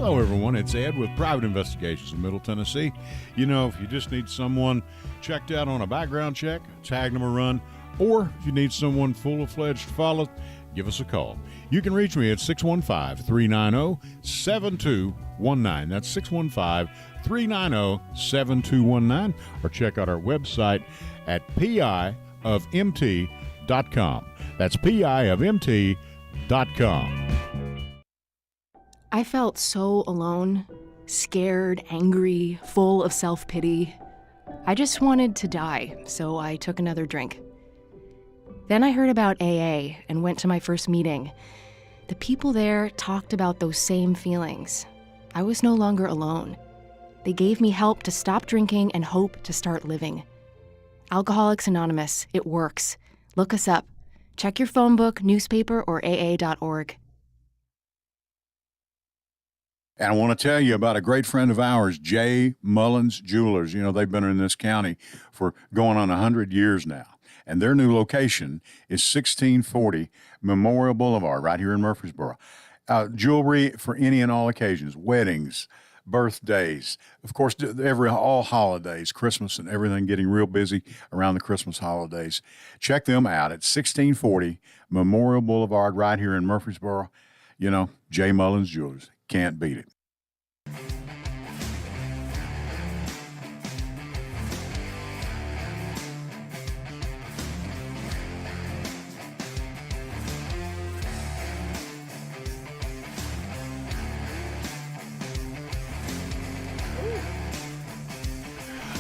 Hello, everyone. It's Ed with Private Investigations in Middle Tennessee. You know, if you just need someone checked out on a background check, tag them a run, or if you need someone full-fledged to follow, give us a call. You can reach me at 615-390-7219. That's 615-390-7219. Or check out our website at piofmt.com. That's piofmt.com. I felt so alone, scared, angry, full of self-pity. I just wanted to die, so I took another drink. Then I heard about AA and went to my first meeting. The people there talked about those same feelings. I was no longer alone. They gave me help to stop drinking and hope to start living. Alcoholics Anonymous, it works. Look us up. Check your phone book, newspaper, or AA.org. And I want to tell you about a great friend of ours, J. Mullins Jewelers. You know, they've been in this county for going on 100 years now. And their new location is 1640 Memorial Boulevard right here in Murfreesboro. Jewelry for any and all occasions, weddings, birthdays, of course, all holidays, Christmas and everything, getting real busy around the Christmas holidays. Check them out at 1640 Memorial Boulevard right here in Murfreesboro. You know, J. Mullins Jewelers. Can't beat it.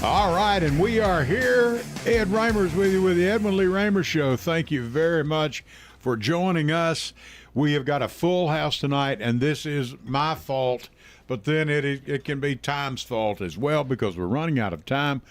All right, and we are here. Ed Raymer's with you with the Edwin Lee Raymer Show. Thank you very much for joining us. We have got a full house tonight, and this is my fault, but then it can be time's fault as well because we're running out of time.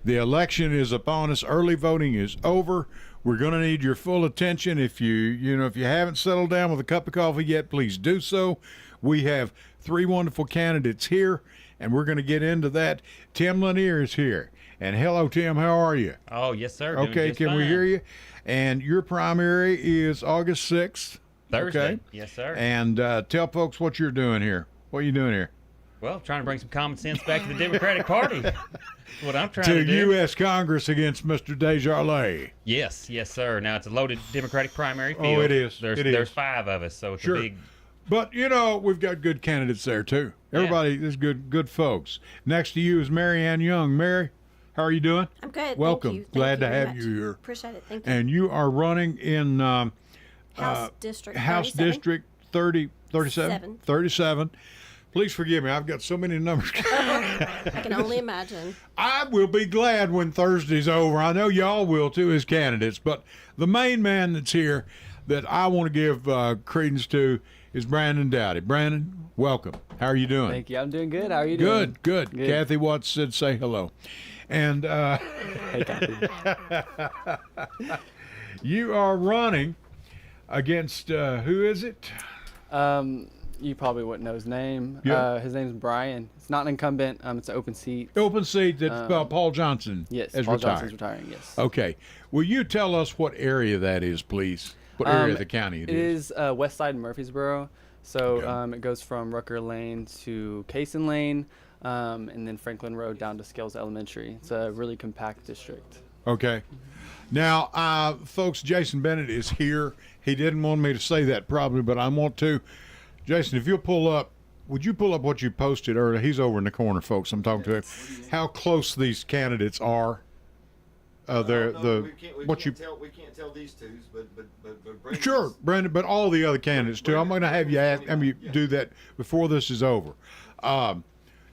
The election is upon us. Early voting is over. We're going to need your full attention. If you haven't settled down with a cup of coffee yet, please do so. We have 3 wonderful candidates here, and we're going to get into that. Tim Lanier is here. And hello, Tim. How are you? Oh, yes, sir. Okay, can we hear you? And your primary is August 6th. Thursday. Okay. Yes, sir. And tell folks what you're doing here. What are you doing here? Well, trying to bring some common sense back to the Democratic Party. What I'm trying to do. U.S. Congress against Mr. Desjardins. Yes, sir. Now, it's a loaded Democratic primary field. Oh, it is. There's 5 of us, so it's a big... But, you know, we've got good candidates there, too. Everybody is good folks. Next to you is Mary Ann Young. Mary, how are you doing? I'm good. Welcome. Thank you. Glad to Thank you have very you here. Appreciate it. Thank you. And you are running in... House District 37. Please forgive me. I've got so many numbers. I can only imagine. I will be glad when Thursday's over. I know y'all will too as candidates. But the main man that's here that I want to give credence to is Brandon Dowdy. Brandon, welcome. How are you doing? Thank you. I'm doing good. How are you doing? Good. Kathy Watts said say hello. And hey, Kathy. You are running against who is it? You probably wouldn't know his name. Yeah. His name's Brian. It's not an incumbent. It's an open seat. Open seat that Paul Johnson yes, is Paul retired. Johnson's retiring, yes. Okay. Will you tell us what area that is, please? What area of the county it is? It is west side of Murfreesboro. So it goes from Rucker Lane to Cason Lane, and then Franklin Road down to Scales Elementary. It's a really compact district. Okay. Now, folks, Jason Bennett is here. He didn't want me to say that probably, but I want to. Jason, if you'll would you pull up what you posted earlier? He's over in the corner, folks. I'm talking to him. How close these candidates are. We can't tell these two, but sure, Brandon, but all the other candidates too. I'm going to have you do that before this is over.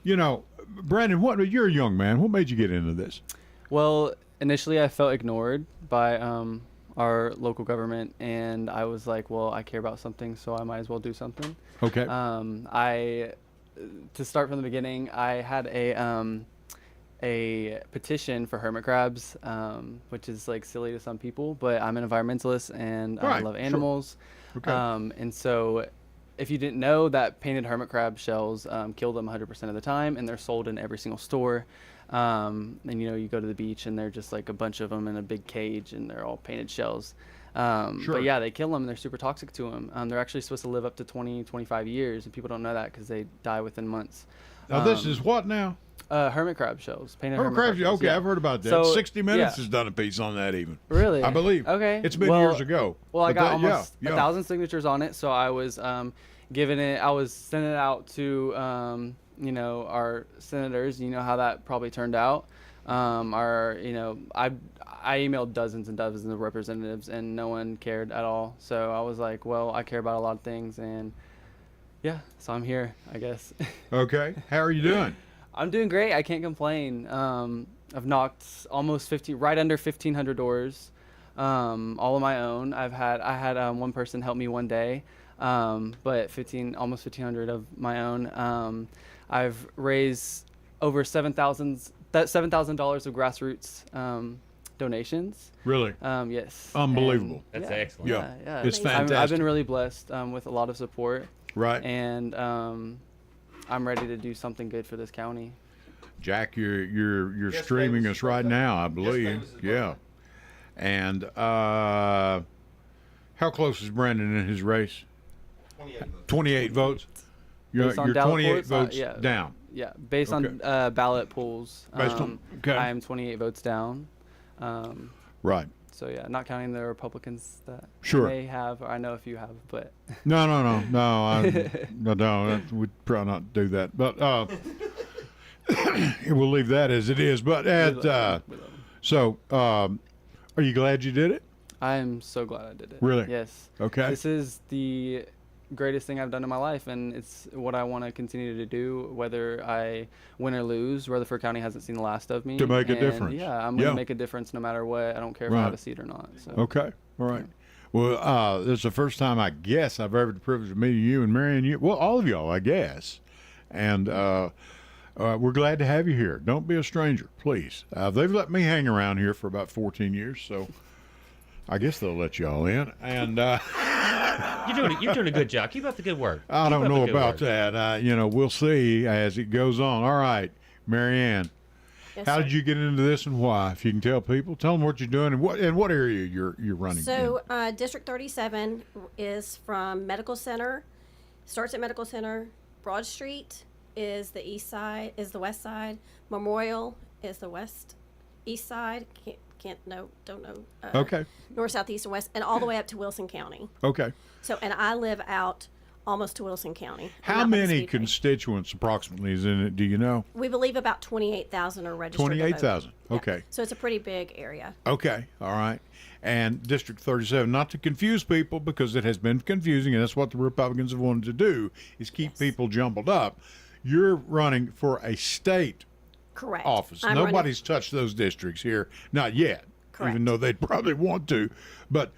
You know, Brandon, you're a young man. What made you get into this? Well, initially I felt ignored by our local government, and I was like, well, I care about something, so I might as well do something. Okay. To start from the beginning, I had a petition for hermit crabs, which is like silly to some people, but I'm an environmentalist and I love animals. Sure. Okay. And so if you didn't know that painted hermit crab shells kill them 100% of the time, and they're sold in every single store. And you know, you go to the beach and they're just like a bunch of them in a big cage and they're all painted shells. Sure. But yeah, they kill them. They're super toxic to them. They're actually supposed to live up to 20, 25 years, and people don't know that because they die within months. Now, this is what now? Hermit crab shells. Painted Hermit crab shells. Okay, yeah. I've heard about that. So, 60 Minutes yeah. has done a piece on that even. Really? I believe. Okay. It's been Well- years ago. Well, I But got that- almost yeah. 1,000 signatures on it, so I was I was sending it out to, our senators. You know how that probably turned out. I emailed dozens and dozens of representatives, and no one cared at all. So I was like, well, I care about a lot of things, and yeah, so I'm here, I guess. Okay. How are you doing? I'm doing great. I can't complain. I've knocked almost right under 1,500 doors, all on my own. I had one person help me one day, but almost 1,500 of my own. I've raised over $7,000 of grassroots donations. Really? Yes. Unbelievable. That's Yeah. excellent. Yeah. Yeah. It's Amazing. fantastic. I've been really blessed with a lot of support, Right. and I'm ready to do something good for this county. Jack, you're Yes, streaming Davis us right is now, I Yes, believe. Davis is Yeah. right. And how close is Brandon in his race? 28 votes. 28 votes. You're Based on 28 ballot votes yeah. down. Yeah, based Okay. on ballot polls, Based on- okay. I am 28 votes down. Right. So yeah, not counting the Republicans that Sure. may have, or I know a few have, but No. No. We'd probably not do that. But we'll leave that as it is. But are you glad you did it? I am so glad I did it. Really? Yes. Okay. This is the greatest thing I've done in my life, and it's what I want to continue to do, whether I win or lose. Rutherford County hasn't seen the last of me. To make a and difference. Yeah, I'm going to Yeah. make a difference no matter what. I don't care if I Right. have a seat or not. So. Okay. All right. Well, this is the first time I guess I've ever had the privilege of meeting you and marrying you. Well, all of y'all, I guess. And we're glad to have you here. Don't be a stranger, please. They've let me hang around here for about 14 years, so I guess they'll let y'all in. And You're doing a good job. Keep up the good work. I Keep don't up the know good about work. that. We'll see as it goes on. All right, Marianne. Yes, How sir. did you get into this and why? If you can tell people, tell them what you're doing and what area you're running. So District 37 is from Medical Center, starts at Medical Center. Broad Street is the east side, is the west side. Memorial is the east side. Don't know. Okay. North, south, east, and west, and all the way up to Wilson County. Okay. So, and I live out almost to Wilson County. I'm How out by the many Speedway. constituents approximately is in it? Do you know? We believe about 28,000 are registered. to vote. 28,000. Yeah. Okay. So it's a pretty big area. Okay. All right. And District 37, not to confuse people because it has been confusing, and that's what the Republicans have wanted to do, is keep Yes. people jumbled up. You're running for a state Correct. office. I'm running- Nobody's touched those districts here, not yet, Correct. even though they'd probably want to. But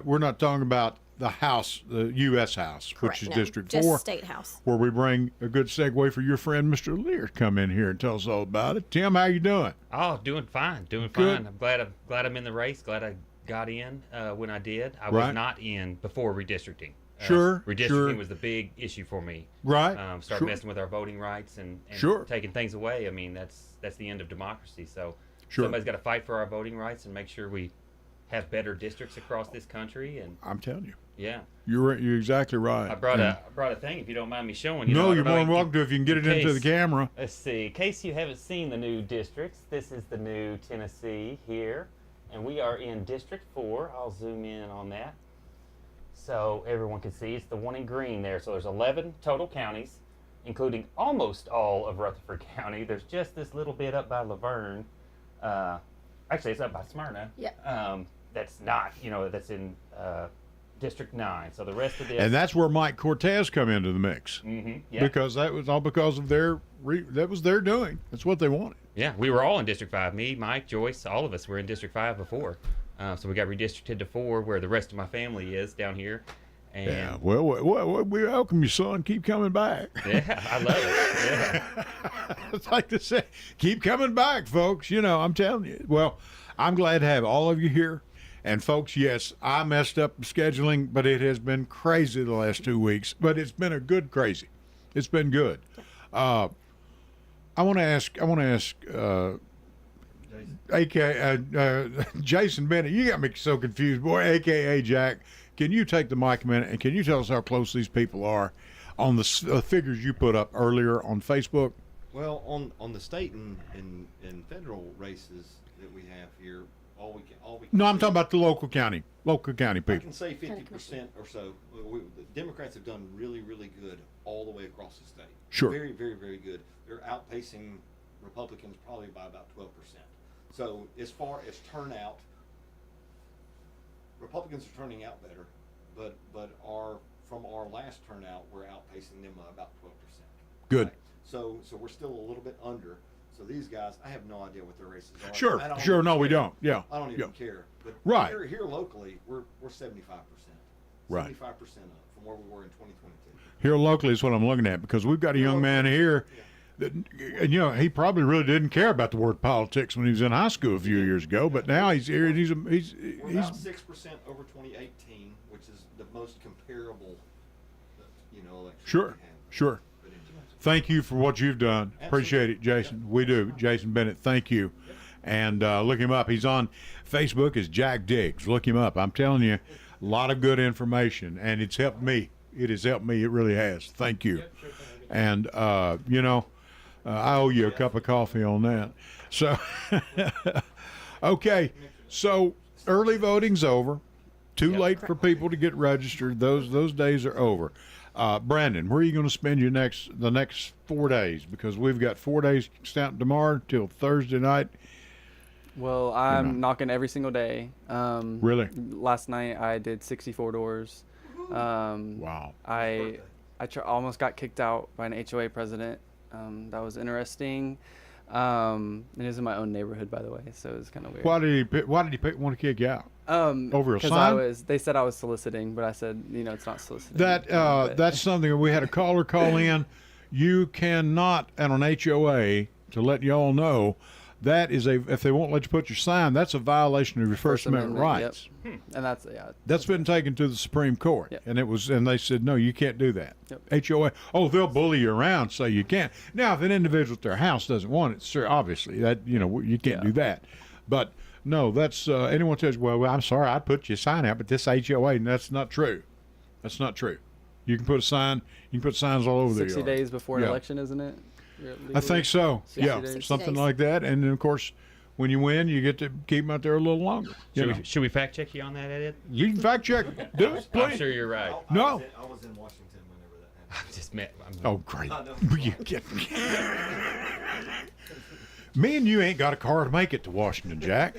we're not talking about the House, the U.S. House, Correct, which is no, District just 4, State House. where we bring a good segue for your friend, Mr. Lear, to come in here and tell us all about it. Tim, how you doing? Oh, doing fine. Good. I'm glad I'm in the race. Glad I got in when I did. I Right. was not in before redistricting. Sure, Redistricting sure. was the big issue for me. Right. Start Sure. messing with our voting rights and Sure. taking things away. I mean, that's the end of democracy. So Sure. somebody's got to fight for our voting rights and make sure we have better districts across this country. And I'm telling you. yeah, You're exactly right. I brought And- a thing if you don't mind me showing you. No, I you're don't know more than if welcome to if you can get it in into the case- camera. Let's see. In case you haven't seen the new districts, this is the new Tennessee here. And we are in District 4. I'll zoom in on that so everyone can see. It's the one in green there. So there's 11 total counties, including almost all of Rutherford County. There's just this little bit up by Laverne. Actually, it's up by Smyrna. Yeah. That's not, that's in District 9. So the rest of this. And that's where Mike Cortez come into the mix. Yeah. Because that was all because of their doing. That's what they wanted. Yeah, we were all in District 5. Me, Mike, Joyce, all of us were in District 5 before. So we got redistricted to 4, where the rest of my family is down here. And Yeah. Well, we welcome you, son. Keep coming back. yeah, I love it. Yeah. It's like to say, keep coming back, folks. I'm telling you. Well, I'm glad to have all of you here. And folks, yes, I messed up the scheduling, but it has been crazy the last 2 weeks. But it's been a good crazy. It's been good. I want to ask Jason Bennett, you got me so confused, boy. AKA Jack, can you take the mic a minute and can you tell us how close these people are on the figures you put up earlier on Facebook? Well, on the state and federal races that we have here, all we can No, I'm talking about the local county people. I can say 50% or so. The Democrats have done really, really good all the way across the state. Sure. Very, very, very good. They're outpacing Republicans probably by about 12%. So as far as turnout, Republicans are turning out better, but from our last turnout, we're outpacing them about 12%. Good. Right? So we're still a little bit under. So these guys, I have no idea what their races are. Sure. No, we don't. Yeah. I don't even care. But right. Here locally, we're 75%. Right. 75% up from where we were in 2022. Here locally is what I'm looking at because we've got a young man here that, and he probably really didn't care about the word politics when he was in high school a few years ago, but now he's here and he's about 6% over 2018, which is the most comparable, election. Sure. Thank you for what you've done. Absolutely. Appreciate it, Jason. We do. Jason Bennett, thank you. And look him up. He's on Facebook as Jack Diggs. Look him up. I'm telling you, a lot of good information, and it's helped me. It has helped me. It really has. Thank you. And, I owe you a cup of coffee on that. So, okay. So, early voting's over. Too late for people to get registered. Those days are over. Brandon, where are you going to spend the next 4 days? Because we've got 4 days starting tomorrow till Thursday night. Well, I'm knocking every single day. Really? Last night I did 64 doors. Wow. I almost got kicked out by an HOA president. That was interesting. It is in my own neighborhood, by the way, so it's kind of weird. Why did he want to kick you out? Over a sign? They said I was soliciting, but I said, it's not soliciting. That's something we had a caller call in. You cannot, at an HOA, to let y'all know, that is if they won't let you put your sign, that's a violation of your First Amendment rights. Yep. And that's been taken to the Supreme Court, yep. and they said no, you can't do that. Yep. HOA, they'll bully you around, so you can't. Now, if an individual at their house doesn't want it, sure, obviously that you can't do that. But no, that's anyone tells you, well, I'm sorry, I'd put your sign out, but this HOA, and that's not true. That's not true. You can put a sign. You can put signs all over the yard. 60 days before an election, isn't it? I think so. 60 something days. like that. And then, of course, when you win, you get to keep them out there a little longer. Should we fact check you on that, Ed? You can fact check. Do it, please. I'm sure you're right. No. I was in Washington whenever that happened. Oh, great. You get me and you ain't got a car to make it to Washington, Jack.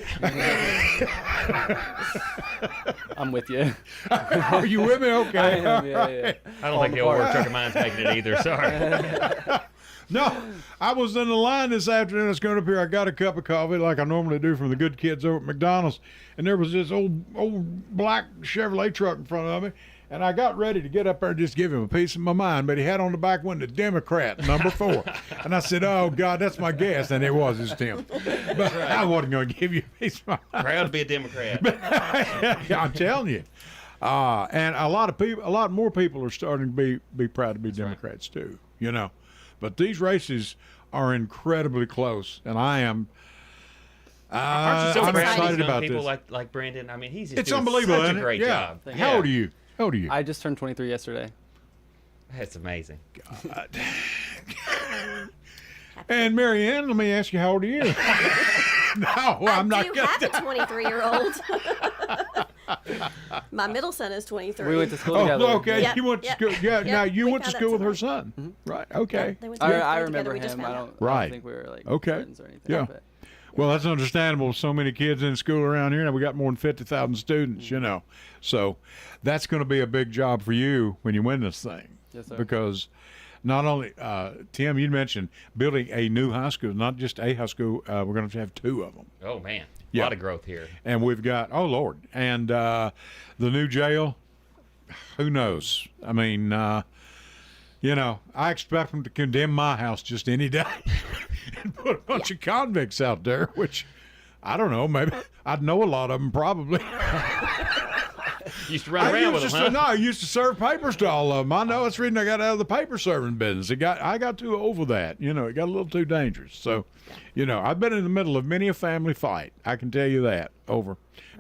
I'm with you. Are you with me? Okay. I am, yeah. I don't think the old work truck of mine's making it either. Sorry. No, I was in the line this afternoon. I was going up here. I got a cup of coffee like I normally do from the good kids over at McDonald's. And there was this old black Chevrolet truck in front of me. And I got ready to get up there and just give him a piece of my mind. But he had on the back window, Democrat, number 4. And I said, oh, God, that's my guess. And it was. It's Tim. But I wasn't going to give you a piece of my mind. Proud to be a Democrat. I'm telling you. And a lot more people are starting to be proud to be Democrats, too, But these races are incredibly close, and I am. Aren't you so I'm proud of excited these young about people this. like Brandon? I mean, he's just It's doing unbelievable, such isn't a it? great Yeah. job. How old are you? I just turned 23 yesterday. That's amazing. God. And Marianne, let me ask you, how old are you? No, I'm not. I do have a 23-year-old. My middle son is 23. We went to school together. Okay. Yep, You went to yep, school. Yeah. yep, Now you we went to found school out with her something. son. Right. Okay. They went to I school remember together. We just him. found I out. don't think we were friends or anything. Yeah. But, Well, that's understandable. With so many kids in school around here. Now we got more than 50,000 students. So that's going to be a big job for you when you win this thing. Yes, sir. Because not only Tim, you mentioned building a new high school, not just a high school. We're going to have 2 of them. Oh man, a Yeah. lot of growth here. And we've got, oh Lord, and the new jail. Who knows? I mean, I expect them to condemn my house just any day and put a bunch of convicts out there, which I don't know. Maybe I'd know a lot of them probably. Used to run around with them, huh? No, I used to serve papers to all of them. I know it's the reason I got out of the paper serving business. I got too old for that. It got a little too dangerous. So, I've been in the middle of many a family fight. I can tell you that,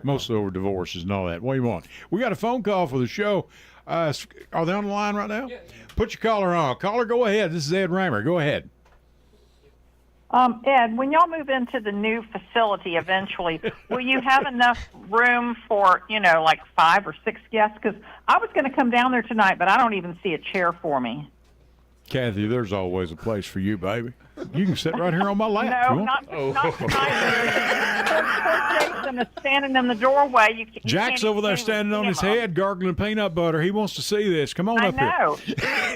mostly over divorces and all that. What do you want? We got a phone call for the show. Are they on the line right now? Yeah. Put your caller on. Caller, go ahead. This is Ed Raymer. Go ahead. Ed, when y'all move into the new facility eventually, will you have enough room for, like 5 or 6 guests? Because I was going to come down there tonight, but I don't even see a chair for me. Kathy, there's always a place for you, baby. You can sit right here on my lap. No, not tonight. Poor Jason is standing in the doorway. Jack's over there standing on his head, gargling peanut butter. He wants to see this. Come on up here. I know.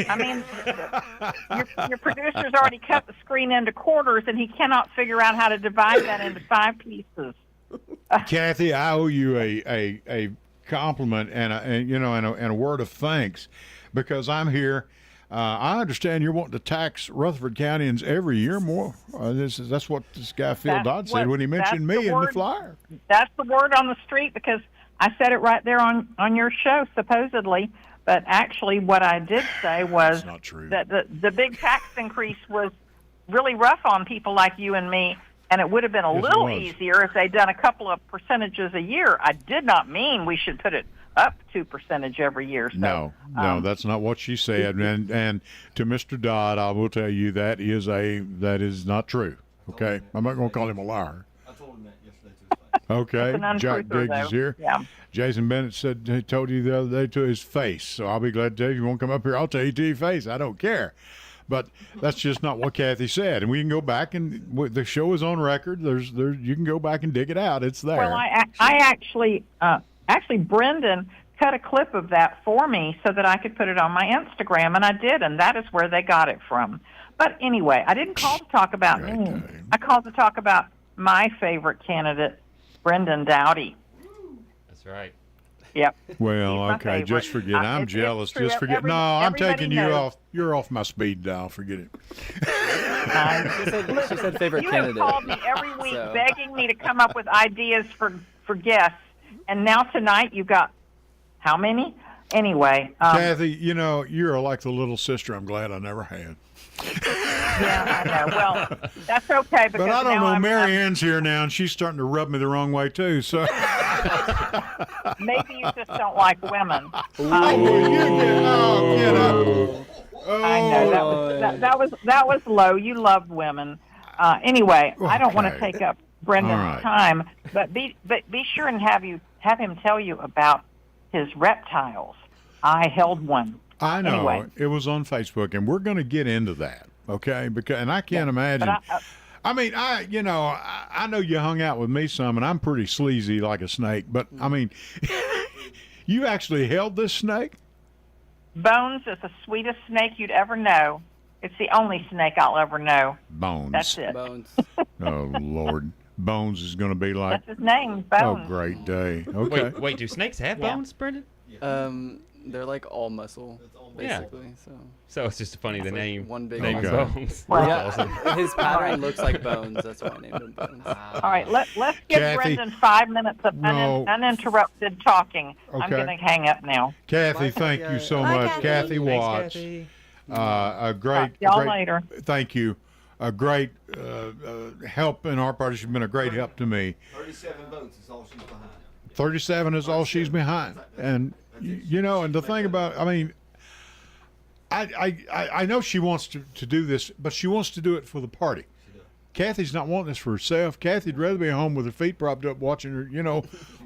I mean, your producer's already cut the screen into quarters, and he cannot figure out how to divide that into 5 pieces. Kathy, I owe you a compliment and a word of thanks, because I'm here. I understand you're wanting to tax Rutherford Countyans every year more. That's what this guy Phil Dodd said when he mentioned me in the flyer. That's the word on the street, because I said it right there on your show, supposedly. But actually what I did say was not true. That the big tax increase was really rough on people like you and me, and it would have been a little easier if they'd done a couple of percentages a year. I did not mean we should put it up 2% every year. So, no, that's not what she said. And to Mr. Dodd, I will tell you that is not true. Okay, I'm not going to call him a liar. I told him that yesterday too. Okay, Jack Diggs is here. Yeah. Jason Bennett said he told you the other day to his face. So I'll be glad to tell you. If you won't come up here, I'll tell you to your face. I don't care. But that's just not what Kathy said, and we can go back and the show is on record. There's you can go back and dig it out. It's there. Well, I actually Brendan cut a clip of that for me so that I could put it on my Instagram, and I did, and that is where they got it from. But anyway, I didn't call to talk about me. I called to talk about my favorite candidate, Brendan Dowdy. That's right. Yep. Well, okay, just forget. I'm jealous. Just forget. No, I'm taking you off. You're off my speed dial. Forget it. She said favorite you candidate. You have called me every week begging me to come up with ideas for guests, and now tonight you got how many? Anyway. Kathy, you're like the little sister I'm glad I never had. Yeah, I know. Well, that's okay. But I don't know. Mary Ann's here now, and she's starting to rub me the wrong way, too. So maybe you just don't like women. Get up. I know that was low. You love women. Anyway, I don't want to take up Brendan's time, but be sure and have him tell you about his reptiles. I held one. I know. Anyway. It was on Facebook, and we're going to get into that, okay? And I can't imagine. I know you hung out with me some, and I'm pretty sleazy like a snake, but, I mean, you actually held this snake? Bones is the sweetest snake you'd ever know. It's the only snake I'll ever know. Bones. That's it. Bones. Oh, Lord. Bones is going to be like... That's his name, Bones. Oh, great day. Okay. Wait, do snakes have bones, Brendan? They're like all muscle, basically. So it's just funny the name. One big name Bones. Well, yeah, his pattern looks like Bones. That's why I named him Bones. All right, let's give Kathy, Brendan 5 minutes of uninterrupted talking. Okay. I'm going to hang up now. Kathy, thank you so much. Kathy Watts. A great... Y'all later. Thank you. A great help in our party. She's been a great help to me. 37 votes is all she's behind. 37 is all she's behind. And, and the thing about, I mean, I know she wants to do this, but she wants to do it for the party. Kathy's not wanting this for herself. Kathy'd rather be home with her feet propped up watching her,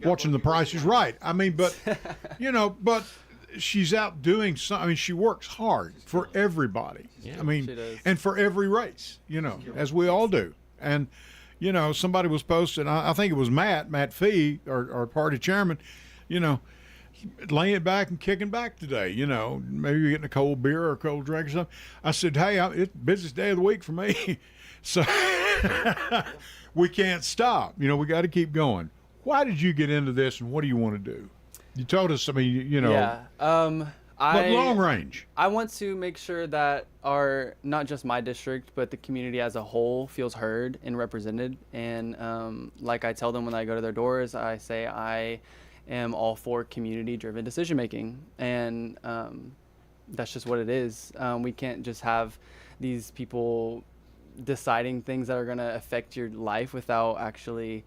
watching The Price is Right. I mean, but she's out doing something. I mean, she works hard for everybody. Yeah, I mean, and for every race, as we all do. And, somebody was posting, I think it was Matt Fee, our party chairman, laying back and kicking back today, maybe you're getting a cold beer or a cold drink or something. I said, hey, it's busiest day of the week for me. So we can't stop. We got to keep going. Why did you get into this, and what do you want to do? You told us, I mean, Yeah. But long range. I want to make sure that not just my district, but the community as a whole feels heard and represented. And like I tell them when I go to their doors, I say I am all for community-driven decision-making, and that's just what it is. We can't just have these people deciding things that are going to affect your life without actually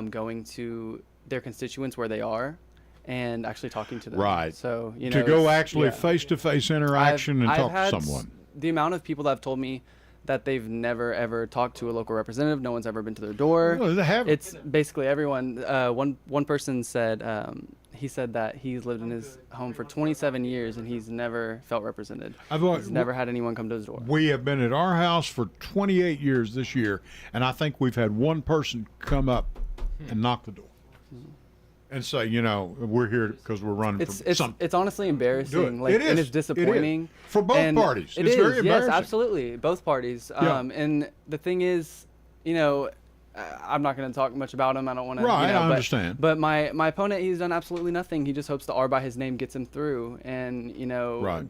going to their constituents where they are and actually talking to them. Right. So, you know, to go actually face-to-face interaction and talk to someone. The amount of people that have told me that they've never ever talked to a local representative, no one's ever been to their door. Well, they haven't. It's basically everyone. One person said he said that he's lived in his home for 27 years and he's never felt represented. He's never had anyone come to his door. We have been at our house for 28 years this year, and I think we've had one person come up and knock the door and say, you know, we're here because we're running for something. It's honestly embarrassing. Like, it is. And it's disappointing. It is. For both parties. It's very embarrassing. Yes, absolutely. Both parties. And the thing is, you know, I'm not going to talk much about him. I don't want to. Right, you know, I understand. But my opponent, he's done absolutely nothing. He just hopes the R by his name gets him through. And, you know,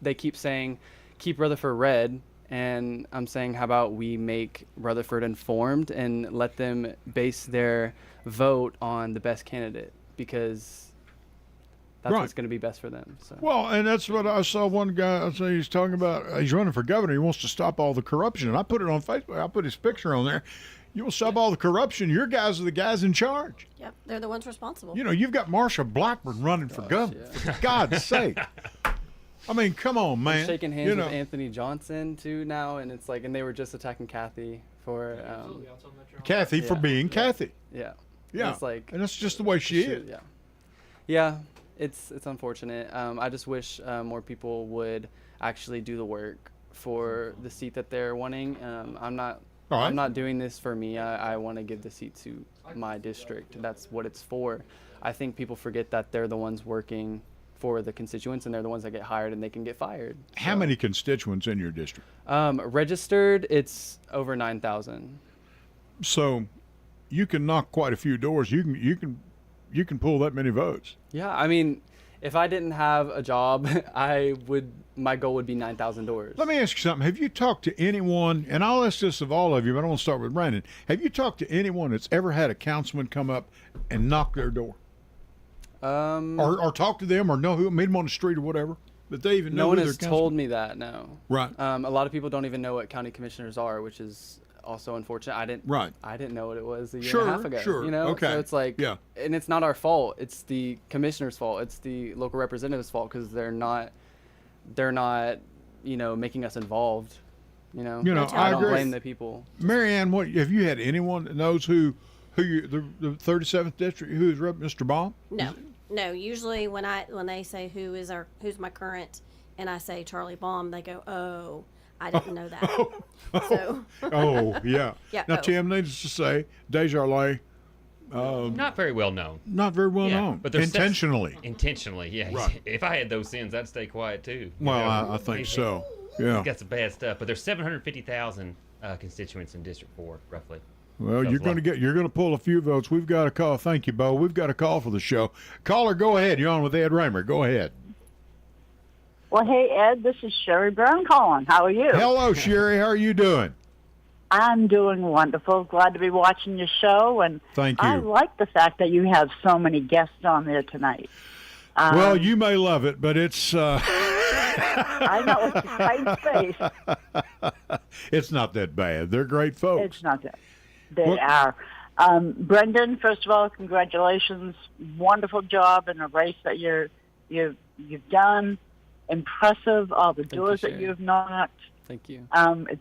they keep saying, keep Rutherford red. And I'm saying, how about we make Rutherford informed and let them base their vote on the best candidate, because that's what's going to be best for them. So. Well, and that's what I saw one guy say. He's talking about he's running for governor. He wants to stop all the corruption. And I put it on Facebook. I put his picture on there. You will stop all the corruption. Your guys are the guys in charge. Yep, they're the ones responsible. You know, you've got Marsha Blackburn running for governor. Yeah. For God's sake. I mean, come on, man. I'm shaking hands with Anthony Johnson too now, and it's like, and they were just attacking Kathy for for being Kathy. Yeah. Yeah. It's like, and that's just the way she is. Yeah. Yeah. It's unfortunate. I just wish more people would actually do the work for the seat that they're wanting. I'm not doing this for me. I want to give the seat to my district. That's what it's for. I think people forget that they're the ones working for the constituents, and they're the ones that get hired and they can get fired. How many constituents in your district? Registered, it's over 9,000. So you can knock quite a few doors. You can pull that many votes. Yeah, I mean, if I didn't have a job, my goal would be 9,000 doors. Let me ask you something. Have you talked to anyone, and I'll ask this of all of you, but I want to start with Brandon. Have you talked to anyone that's ever had a councilman come up and knock their door? Or talk to them, or know who, meet them on the street or whatever, but they even know who their councilman. No one has told me that, no. Right. A lot of people don't even know what county commissioners are, which is also unfortunate. I didn't know what it was a year and a half ago. Sure. You know? Okay. So it's like, and it's not our fault. It's the commissioner's fault. It's the local representative's fault, because they're not, you know, making us involved. You know, I don't blame the people. Marianne, what have you had anyone that knows who the 37th district, who is Mr. Baum? No. Usually when they say who's my current, and I say Charlie Baum, they go, oh, I didn't know that. So. Yeah. Now, Tim, needs to say, Desjardins. Not very well known. Not very well known. But intentionally. Intentionally, yeah. Right. If I had those sins, I'd stay quiet too. Well, I think so. Yeah. Got some bad stuff, but there's 750,000 constituents in District 4, roughly. Well, you're going to pull a few votes. We've got a call. Thank you, Bo. We've got a call for the show. Caller, go ahead. You're on with Ed Raymer. Go ahead. Well, hey, Ed, this is Sherry Brown calling. How are you? Hello, Sherry. How are you doing? I'm doing wonderful. Glad to be watching your show. And thank you. I like the fact that you have so many guests on there tonight. Well, you may love it, but it's... I know, it's a tight space. It's not that bad. They're great folks. It's not that. They are. Brendan, first of all, congratulations. Wonderful job in the race that you've done. Impressive, all the doors that you've knocked. Thank you. It's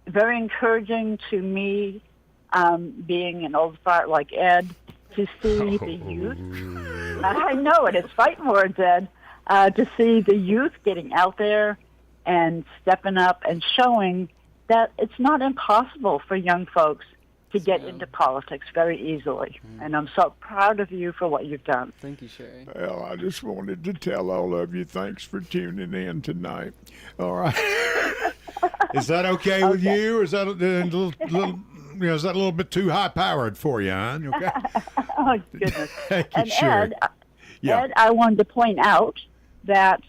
very encouraging to me, being an old fart like Ed, to see the youth. I know it. It's fighting words, Ed. To see the youth getting out there and stepping up and showing that it's not impossible for young folks to get into politics very easily. And I'm so proud of you for what you've done. Thank you, Sherry. Well, I just wanted to tell all of you, thanks for tuning in tonight. All right. Is that okay with you? Or is that a little is that a little bit too high-powered for you, huh? Okay. Oh, goodness. Thank you, Sherry. Ed, I wanted to point out that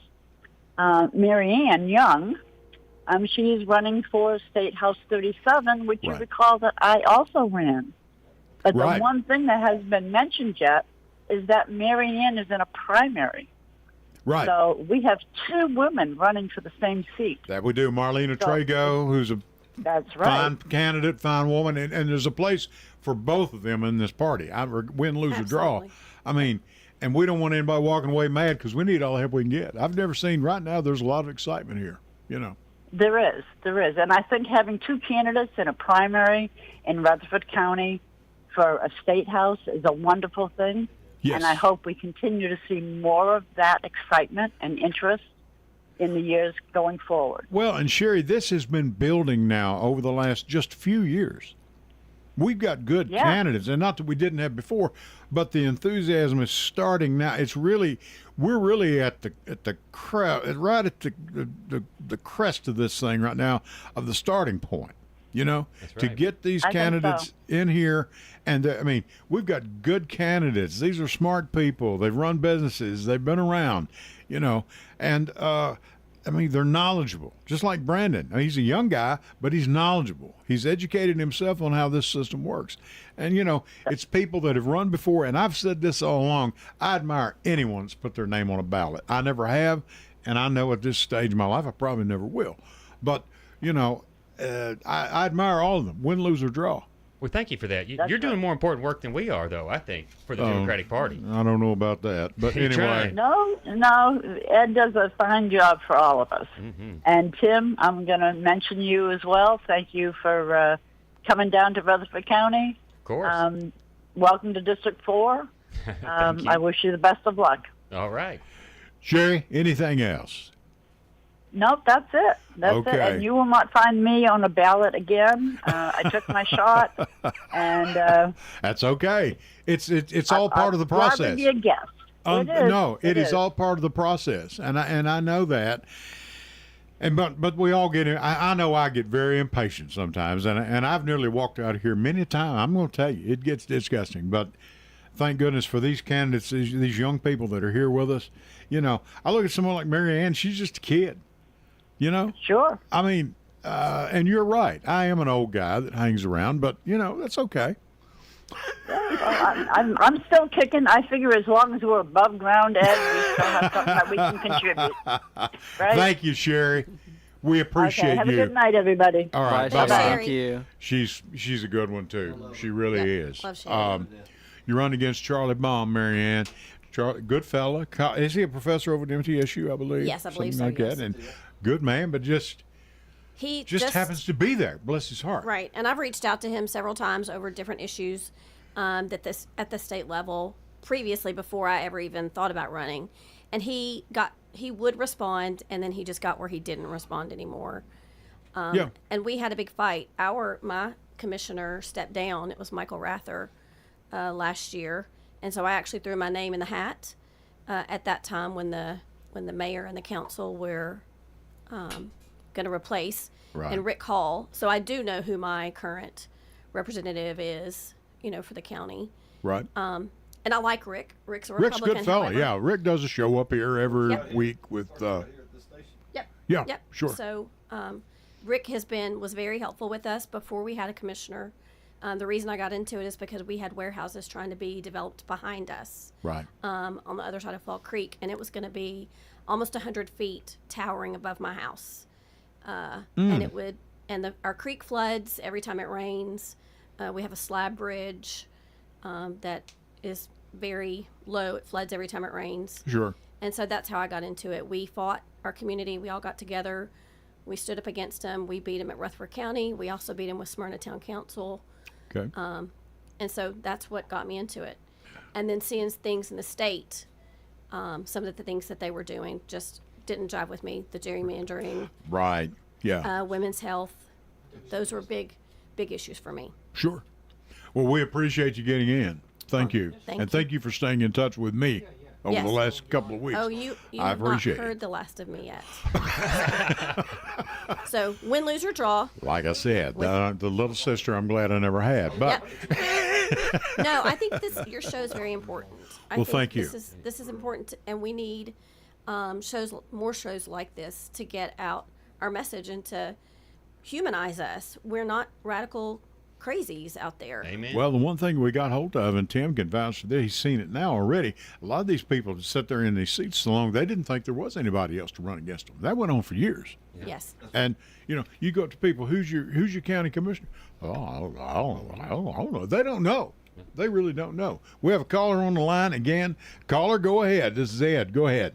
Marianne Young, she's running for State House 37, which you recall that I also ran. But the one thing that hasn't been mentioned yet is that Mary Ann is in a primary. Right. So we have 2 women running for the same seat. That we do. Marlena Trago, who's a That's right. fine candidate, fine woman, and there's a place for both of them in this party. Win, lose, or draw. Absolutely. I mean, and we don't want anybody walking away mad because we need all the help we can get. I've never seen right now. There's a lot of excitement here. You know. There is, and I think having 2 candidates in a primary in Rutherford County for a state house is a wonderful thing. Yes. And I hope we continue to see more of that excitement and interest in the years going forward. Well, and Sherry, this has been building now over the last just few years. We've got good candidates, and not that we didn't have before, but the enthusiasm is starting now. We're really at the right at the crest of this thing right now, of the starting point. You know, That's to right. get these candidates in here, and I mean, we've got good candidates. These are smart people. They've run businesses. They've been around. You know, and I mean, they're knowledgeable, just like Brandon. I mean, he's a young guy, but he's knowledgeable. He's educated himself on how this system works. And, you know, it's people that have run before, and I've said this all along, I admire anyone that's put their name on a ballot. I never have, and I know at this stage of my life I probably never will. But, you know, I admire all of them, win, lose, or draw. Well, thank you for that. You're doing more important work than we are, though, I think, for the Democratic Party. I don't know about that. But You're anyway. trying. No, Ed does a fine job for all of us. Mm-hmm. And Tim, I'm going to mention you as well. Thank you for coming down to Rutherford County. Of course. Welcome to District 4. Thank you. I wish you the best of luck. All right. Sherry, anything else? Nope, that's it. That's it. Okay. And you will not find me on a ballot again. I took my shot, and That's okay. It's all part of the I'd rather process. be a guest. It is. No, it is all part of the process, and I know that. And but we all get. I know I get very impatient sometimes, and I've nearly walked out of here many times. I'm going to tell you, it gets disgusting. But thank goodness for these candidates, these young people that are here with us. You know, I look at someone like Mary Ann. She's just a kid. You know. Sure. I mean, and you're right. I am an old guy that hangs around, but you know that's okay. I'm still kicking. I figure as long as we're above ground, Ed, we still have something that we can contribute. Right? Thank you, Sherry. We appreciate Okay, have you. a good night, everybody. All right, Bye, bye Sherry. bye. Thank you. She's a good one too. She really is. love Sherry. You run against Charlie Baum, Mary Ann. Charlie, good fella. Is he a professor over at MTSU? I believe. Yes, I believe Something so, like yes. that. And good man, but just He happens to be there. Bless his heart. Right, and I've reached out to him several times over different issues at the state level previously before I ever even thought about running, and he would respond, and then he just got where he didn't respond anymore. Yeah. And we had a big fight. My commissioner stepped down. It was Michael Rather last year, and so I actually threw my name in the hat at that time when the mayor and the council were going to replace, Right. and Rick Hall. So I do know who my current representative is, for the county. Right. And I like Rick. Rick's a Rick's a Republican. good fella. however. Yeah. Rick does a show up here every Yep. week with. Yep. Yeah. Yep. Sure. So Rick was very helpful with us before we had a commissioner. The reason I got into it is because we had warehouses trying to be developed behind us. Right. On the other side of Fall Creek, and it was going to be almost 100 feet towering above my house. And it would, our creek floods every time it rains. We have a slab bridge that is very low. It floods every time it rains. Sure. And so that's how I got into it. We fought our community. We all got together. We stood up against them. We beat them at Rutherford County. We also beat them with Smyrna Town Council. Okay. And so that's what got me into it. And then seeing things in the state, some of the things that they were doing just didn't jive with me. The gerrymandering, Right. Yeah. women's health, those were big issues for me. Sure. Well, we appreciate you getting in. Thank you. Thank and you. thank you for staying in touch with me over Yes. the last couple of weeks. Oh, you I have not appreciate heard it. the last of me yet. So win, lose, or draw. Like I said, the little sister I'm glad I never had. But No, I think your show is very important. I Well, think thank you. This is important, and we need more shows like this to get out our message and to humanize us. We're not radical crazies out there. Amen. Well, the one thing we got hold of, and Tim can vouch for this, he's seen it now already. A lot of these people that sit there in these seats so long, they didn't think there was anybody else to run against them. That went on for years. Yeah. Yes. And you go up to people, who's your county commissioner? Oh, I don't know. They don't know. They really don't know. We have a caller on the line again. Caller, go ahead. This is Ed. Go ahead.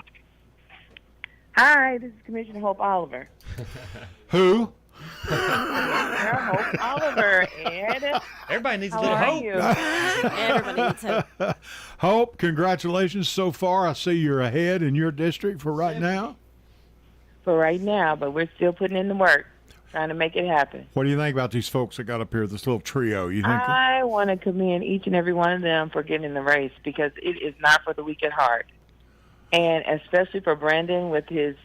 Hi, this is Commissioner Hope Oliver. Who? Hope Oliver, Ed. Everybody needs a How little are hope. you? Everybody needs hope. Hope, congratulations so far. I see you're ahead in your district for right now. For right now, but we're still putting in the work, trying to make it happen. What do you think about these folks that got up here, this little trio? You think? I want to commend each and every one of them for getting in the race because it is not for the weak at heart. And especially for Brandon with his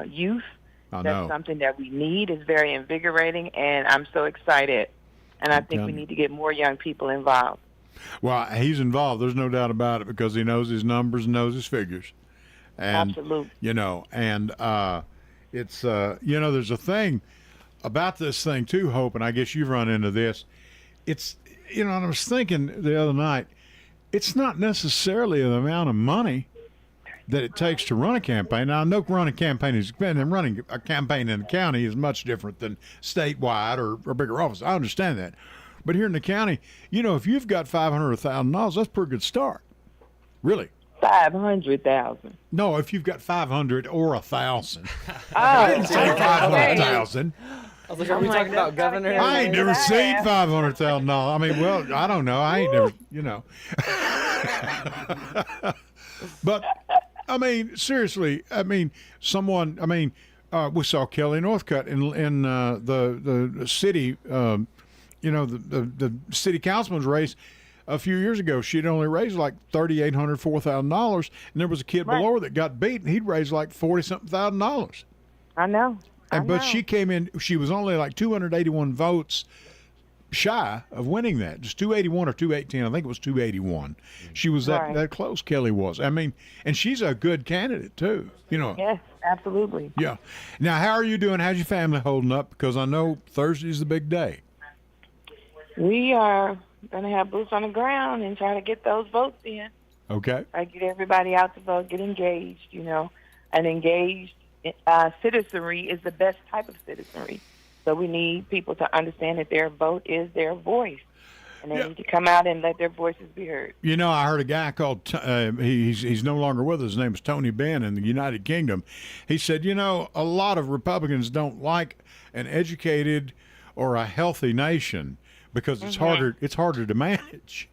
youth, that's something that we need. It's very invigorating, and I'm so excited. And I think we need to get more young people involved. Well, he's involved. There's no doubt about it because he knows his numbers and knows his figures. And, Absolutely. It's, there's a thing about this thing too, Hope, and I guess you've run into this. It's, and I was thinking the other night, it's not necessarily the amount of money that it takes to run a campaign. Now, I know running a campaign is, and running a campaign in the county is much different than statewide or bigger office. I understand that. But here in the county, if you've got $500 or $1,000, that's a pretty good start. Really. 500,000. No, if you've got 500 or 1,000. I didn't say 500,000. I was like, are we talking about governor? I ain't never seen $500,000. I mean, well, I don't know. I ain't never, But, I mean, seriously, we saw Kelly Northcutt in the city, the city councilman's race a few years ago. She'd only raised like $3,800, $4,000, and there was a kid below her that got beat, and he'd raised like $40-something thousand. I know. But she came in, she was only like 281 votes shy of winning that. Just 281 or 218. I think it was 281. She was that close, Kelly was. I mean, and she's a good candidate too, Yes, absolutely. Yeah. Now, how are you doing? How's your family holding up? Because I know Thursday's the big day. We are going to have boots on the ground and try to get those votes in. Okay. I get everybody out to vote, get engaged, and engaged citizenry is the best type of citizenry. So we need people to understand that their vote is their voice, and they need to come out and let their voices be heard. I heard a guy called, he's no longer with us. His name is Tony Benn in the United Kingdom. He said, a lot of Republicans don't like an educated or a healthy nation because it's harder to manage.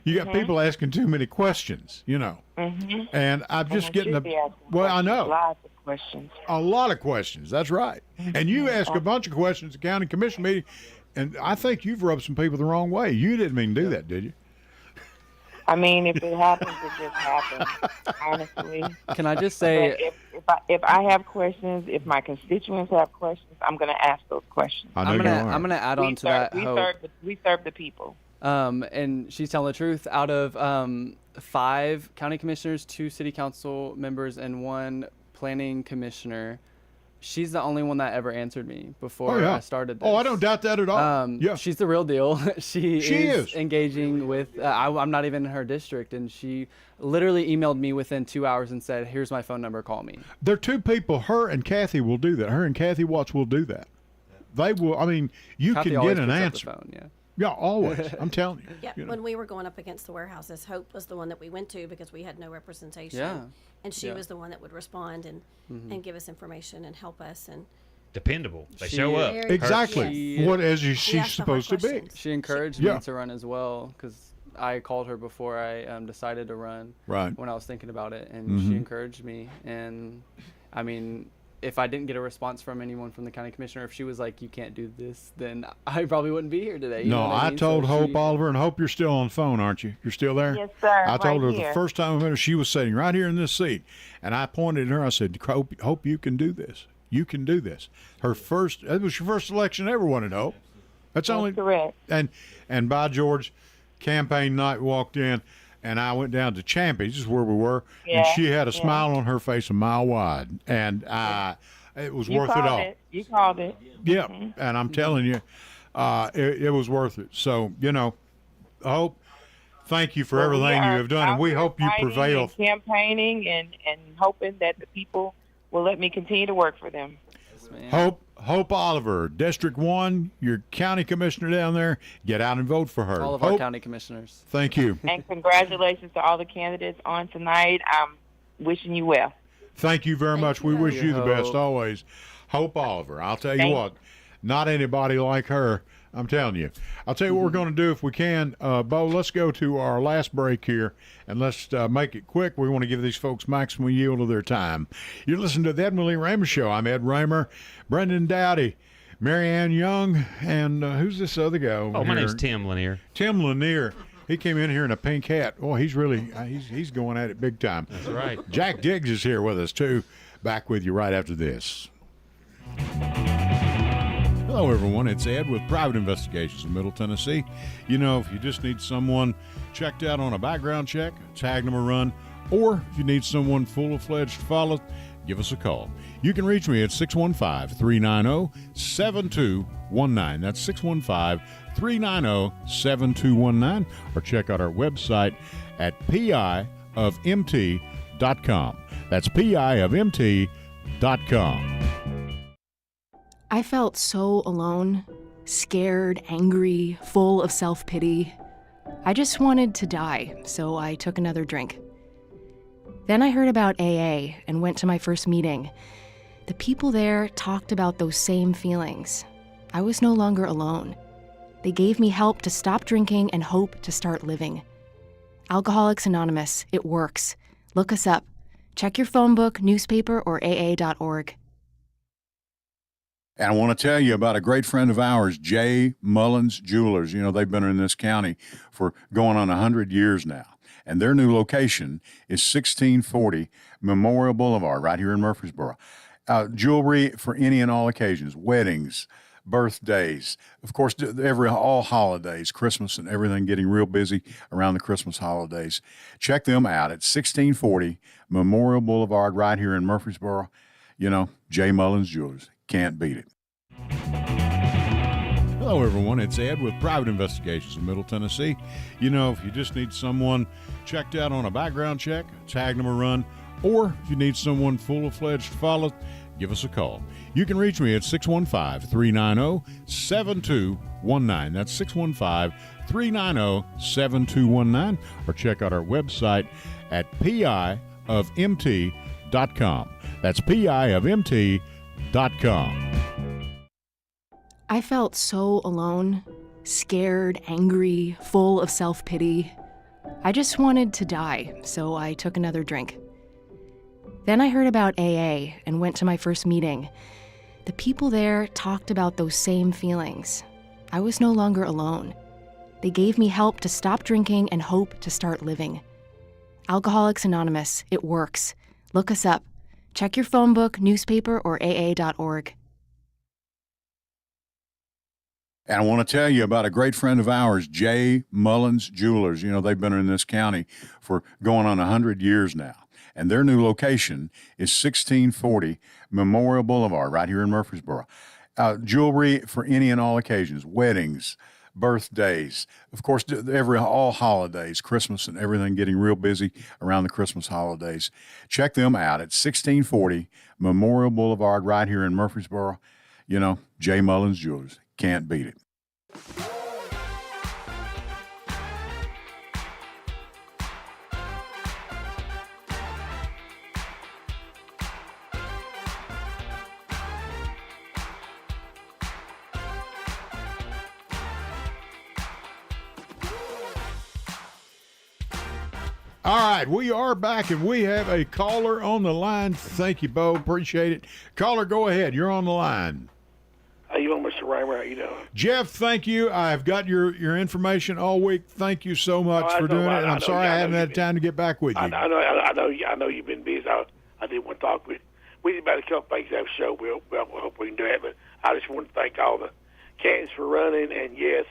You got people asking too many questions, and I'm just getting I know. Lots of questions. A lot of questions. That's right. And you ask a bunch of questions at the county commission meeting, and I think you've rubbed some people the wrong way. You didn't mean to do that, did you? I mean, if it happens, it just happens. Honestly. Can I just say, if I have questions, if my constituents have questions, I'm going to ask those questions. I'm gonna add on to that. We serve the people. And she's telling the truth. Out of 5 county commissioners, 2 city council members, and 1 planning commissioner, she's the only one that ever answered me before I started this. Oh, I don't doubt that at all. She's the real deal. She is engaging engaging with, I'm not even in her district, and she literally emailed me within 2 hours and said, here's my phone number, call me. There are 2 people, her and Kathy will do that. Her and Kathy Watts will do that. They will, you Kathy can get an answer. Phone, Yeah, always. I'm telling you. Yeah, when we were going up against the warehouses, Hope was the one that we went to because we had no representation. Yeah. And she was the one that would respond and give us information and help us. And dependable. They show up. Exactly. What is she's supposed to be. She encouraged me to run as well because I called her before I decided to run. Right. When I was thinking about it, and she encouraged me. And I mean, if I didn't get a response from anyone from the county commissioner, if she was like, you can't do this, then I probably wouldn't be here today. I told Hope Oliver, and Hope, you're still on the phone, aren't you? You're still there? Yes, sir. I told her the first time I met her, she was sitting right here in this seat, and I pointed at her. I said, Hope, you can do this. You can do this. It was your first election ever won at Hope. That's only correct. And by George, campaign night walked in, and I went down to Champions, this is where we were, and she had a smile on her face a mile wide, and it was worth it all. You called it. Yeah, and I'm telling you, it was worth it. So, Hope, thank you for everything you have done, and we hope you prevail. And campaigning and hoping that the people will let me continue to work for them. Yes, Hope Oliver, District 1, your county commissioner down there. Get out and vote for her. all of our county commissioners. Thank you. And congratulations to all the candidates on tonight. I'm wishing you well. Thank you very much. We wish you the best always. Hope Oliver. I'll tell you what, not anybody like her. I'm telling you. I'll tell you what we're going to do if we can. Bo, let's go to our last break here, and let's make it quick. We want to give these folks maximum yield of their time. You're listening to the Edmund Lee Raymer Show. I'm Ed Raymer, Brendan Dowdy, Marianne Young, and who's this other guy over Oh, my here? name's Tim Lanier. Tim Lanier. He came in here in a pink hat. Oh, he's really he's going at it big time. That's right. Jack Diggs is here with us, too. Back with you right after this. Hello, everyone. It's Ed with Private Investigations in Middle Tennessee. If you just need someone checked out on a background check, tag them a run, or if you need someone full-fledged to follow, give us a call. You can reach me at 615-390-7219. That's 615-390-7219, or check out our website at piofmt.com. That's piofmt.com. I felt so alone, scared, angry, full of self-pity. I just wanted to die, so I took another drink. Then I heard about AA and went to my first meeting. The people there talked about those same feelings. I was no longer alone. They gave me help to stop drinking and hope to start living. Alcoholics Anonymous, it works. Look us up. Check your phone book, newspaper, or aa.org. And I want to tell you about a great friend of ours, J. Mullins Jewelers. They've been in this county for going on 100 years now. And their new location is 1640 Memorial Boulevard right here in Murfreesboro. Jewelry for any and all occasions, weddings, birthdays, of course, all holidays, Christmas and everything, getting real busy around the Christmas holidays. Check them out at 1640 Memorial Boulevard right here in Murfreesboro. J. Mullins Jewelers. Can't beat it. Hello, everyone. It's Ed with Private Investigations in Middle Tennessee. If you just need someone checked out on a background check, tag them a run, or if you need someone full-fledged to follow, give us a call. You can reach me at 615-390-7219. That's 615-390-7219, or check out our website at piofmt.com. That's piofmt.com. I felt so alone, scared, angry, full of self-pity. I just wanted to die, so I took another drink. Then I heard about AA and went to my first meeting. The people there talked about those same feelings. I was no longer alone. They gave me help to stop drinking and hope to start living. Alcoholics Anonymous, it works. Look us up. Check your phone book, newspaper, or aa.org. And I want to tell you about a great friend of ours, J. Mullins Jewelers. They've been in this county for going on 100 years now. And their new location is 1640 Memorial Boulevard right here in Murfreesboro. Jewelry for any and all occasions, weddings, birthdays, of course, all holidays, Christmas and everything, getting real busy around the Christmas holidays. Check them out at 1640 Memorial Boulevard right here in Murfreesboro. J. Mullins Jewelers. Can't beat it. All right, we are back, and we have a caller on the line. Thank you, Bo. Appreciate it. Caller, go ahead. You're on the line. How you doing, Mr. Raymer? How you doing? Jeff, thank you. I've got your information all week. Thank you so much for doing it. And I'm sorry I haven't had time to get back with you. I know you've been busy. I didn't want to talk with you. We did about a couple things that show. We'll hope we can do that. But I just want to thank all the candidates for running. And yes,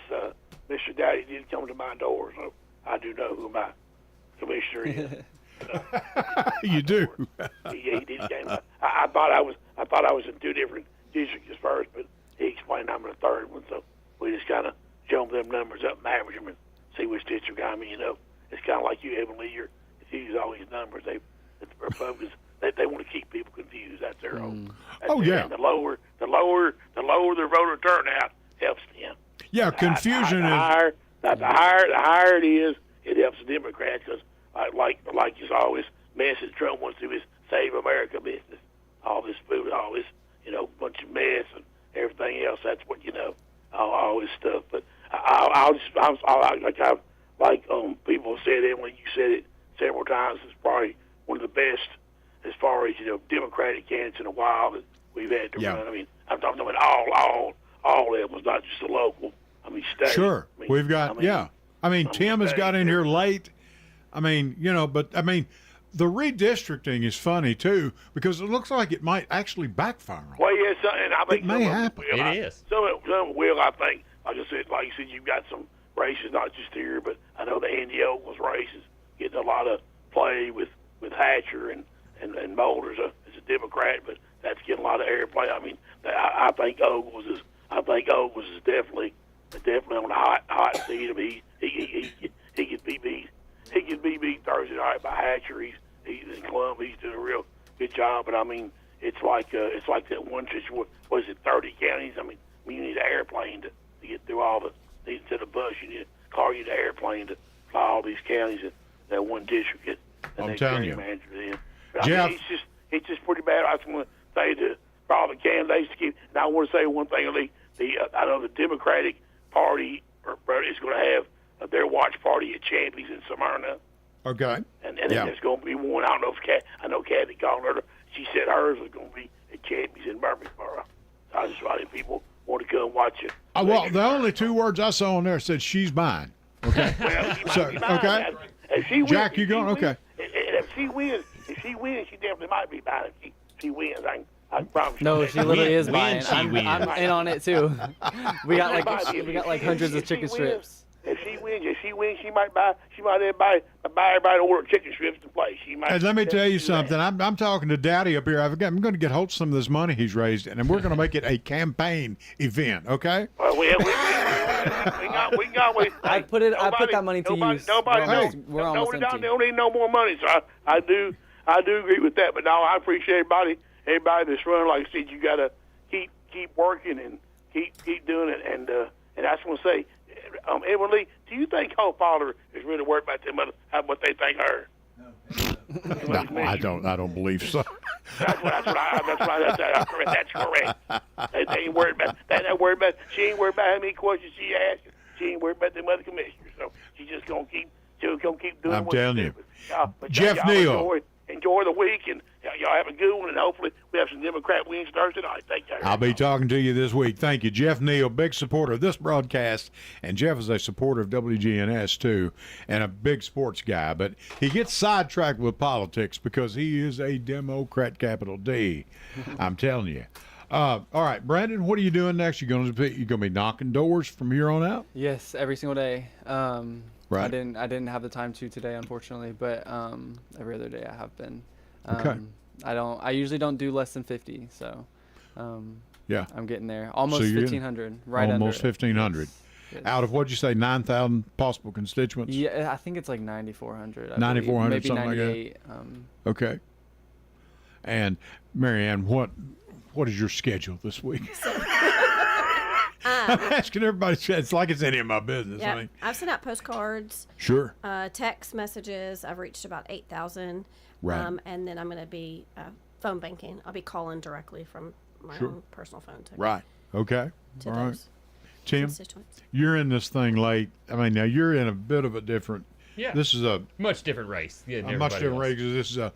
Mr. Dowdy did come to my door, so I do know who my commissioner is. You do. Yeah, he did. I thought I was in two different districts at first, but he explained I'm in a third one, so we Oh, yeah. And the lower the voter turnout helps them. Yeah, confusion is. The higher it is, it helps the Democrats because, like you always message Trump wants to do his Save America business, all this food, all this bunch of mess and everything else. That's what all this stuff. But people said it when you said it several times. It's probably one of the best as far as Democratic candidates in a while that we've had to run. I mean, I'm talking about all of them, not just the local. I mean, state. Sure, we've got Tim has got in here late. The redistricting is funny too because it looks like it might actually backfire. Well, yes, and I think it may happen. It is. Some of it will. I think. Like you said, you've got some races, not just here, but I know the Andy Ogles race is getting a lot of play with Hatcher and Boulders as a Democrat, but that's getting a lot of airplay. I mean, I think Ogles is definitely on the hot seat. I mean, he could be beat. He could be beat Thursday night by Hatcher. He's in Columbia. He's doing a real good job. But I mean, it's like that one situation. Was it 30 counties? I mean, you need an airplane to get through all the. Instead of bus, you need a car. You need an airplane to fly all these counties in that one district. I'm telling you, Jeff, it's just pretty bad. I just want to say to all the candidates to keep. And I want to say one thing. I know the Democratic Party is going to have their watch party at Champions in Smyrna. Okay. And there's going to be one. I don't know if I know Kathy called her. She said hers was going to be at Champions in Murfreesboro. So I just wanted people want to come watch it. Well, the only two words I saw on there said she's mine. Okay. Well, okay. If she wins, Jack, you going? Okay. If she wins, she definitely might be mine. If she wins, I promise. No, she literally is mine. I'm wins. in on it too. we got like hundreds of chicken strips. If she wins, she might buy everybody to order chicken strips to play. She might. And let me tell you something. I'm talking to Daddy up here. I'm going to get hold of some of this money he's raised, and we're going to make it a campaign event. Okay? Well, we got. I put that money to use. Nobody don't need no more money. So I do agree with that. But no, I appreciate everybody that's running. Like I said, you got to keep working and keep doing it. And I just want to say. Edwin Lee, do you think her father is really worried about them what they think of her? No, I don't believe so. That's correct. They ain't worried about. She ain't worried about how many questions she asked. She ain't worried about them other commissioners. So she's just gonna keep doing. I'm telling you, but Jeff Neal. Enjoy the week, and y'all have a good one, and hopefully we have some Democrat wins Thursday night. Thank you. I'll be talking to you this week. Thank you. Jeff Neal, big supporter of this broadcast, and Jeff is a supporter of WGNS, too, and a big sports guy, but he gets sidetracked with politics because he is a Democrat, capital D. I'm telling you. All right, Brandon, what are you doing next? You going to be knocking doors from here on out? Yes, every single day. Right. I didn't have the time to today, unfortunately, but every other day I have been. Okay. I usually don't do less than 50, so yeah, I'm getting there. Almost 1,500, right almost under 1,500. Yes. Out of what'd you say, 9,000 possible constituents? Yeah, I think it's like 9,400. 9,400, maybe something 98. Like that. Okay. And Marianne, what is your schedule this week? I'm asking everybody. It's like it's any of my business. Yeah, I mean, I've sent out postcards. Sure. Text messages. I've reached about 8,000. Right. And then I'm going to be phone banking. I'll be calling directly from my own personal phone. Right. Okay. To all those right. Tim, constituents. you're in this thing late. I mean, now you're in a bit of a different. Yeah. This is a much different race. Yeah. A much different race. This is a.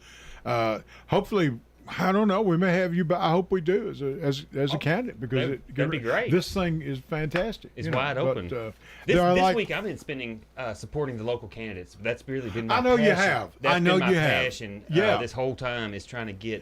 Hopefully. I don't know. We may have you, but I hope we do as a candidate because that'd be great. This thing is fantastic. It's wide open. But, this week I've been spending supporting the local candidates. That's really been my passion. I know you have. That's I know been my you have. passion. Yeah. This whole time is trying to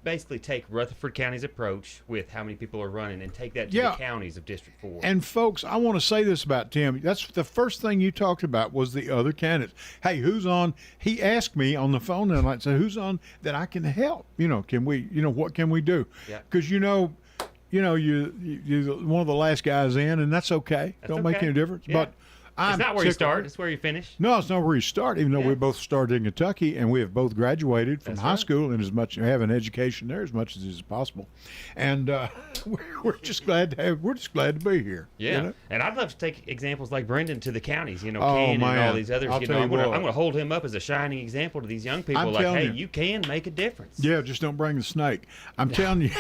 basically take Rutherford County's approach with how many people are running and take that to the counties of District 4. And folks, I want to say this about Tim. That's the first thing you talked about was the other candidates. Hey, who's on? He asked me on the phone and I said, who's on that I can help? Can we, what can we do? Because you're one of the last guys in, and that's okay. Don't make any difference. Yeah. But I'm it's not where you tickled. start. It's where you finish. No, it's not where you start, even though we both started in Kentucky, and we have both graduated from high school and as much have an education there as much as is possible. And we're just glad to be here. Yeah, you know? And I'd love to take examples like Brendan to the counties, you know, Oh, Ken and man. all these others. I'll You tell know, you I'm what. going to hold him up as a shining example to these young people. I'm Like, telling hey, you. you can make a difference. Yeah, just don't bring the snake. I'm telling you.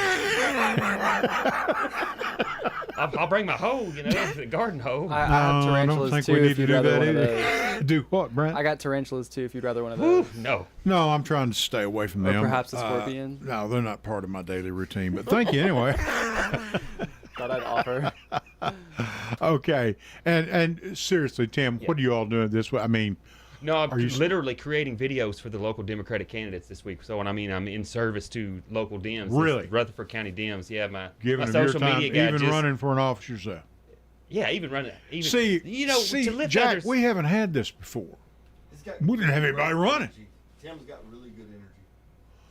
I'll bring my hoe, you know, the garden hoe. I have tarantulas I don't think too. we need if to you'd do rather that one of either. those. Do what, Brent? I got tarantulas too. If you'd rather one of those. No. No, I'm trying to stay away from Or them. perhaps a scorpion. No, they're not part of my daily routine. But thank you anyway. Thought I'd offer. Okay, and seriously, Tim, what are you all doing this way? I mean, No, I'm Are you- literally creating videos for the local Democratic candidates this week. So when I mean I'm in service to local Dems. Really? Rutherford County Dems. Yeah, my giving them social your time, media guy even just, running for an office yourself. Yeah, even running. Even, See, you know, to lift Jack, others. we haven't had this before. We didn't have anybody running. Tim's got really good energy.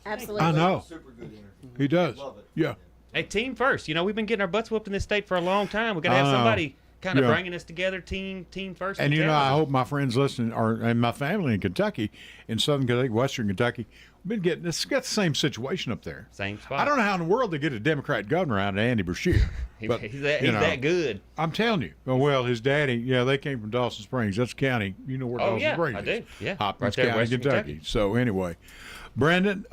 Absolutely. I know. Super good energy. He does. Love it. Yeah. Hey, team first. You know, we've been getting our butts whooped in this state for a long time. We've got to have somebody kind of Yeah. bringing us together, team first. And you know, I mentality. hope my friends listening, and my family in Kentucky, in Southern Kentucky, Western Kentucky, been getting. It's got the same situation up there. Same spot. I don't know how in the world they get a Democrat governor out of Andy Brashear. But, he's that, you he's know, that good. I'm telling you. Well, his daddy, they came from Dawson Springs. That's county. You know where Oh, Dawson yeah, Springs I is. do. Yeah, Hopkins right there in County, Western Kentucky. So anyway, Brandon,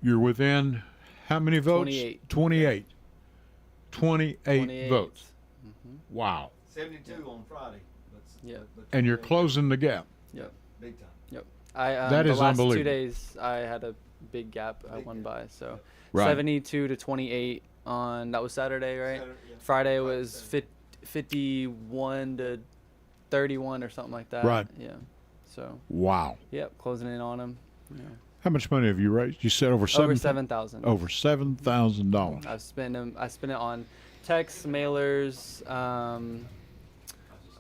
you're within how many votes? 28. 28 votes. Mm-hmm. Wow. 72 on Friday. Yeah. And you're closing the gap. Yep. Big time. Yep. That the is last 2 unbelievable. days I had a big gap I won by. So Right. 72 to 28 on that was Saturday, right? Saturday, yeah. Friday was 51 to 31 or something like that. Right. Yeah. So, Wow. yep, closing in on them. Yeah. How much money have you raised? You said over Over 7,000. 7,000. Over $7,000. I spent it on texts, mailers.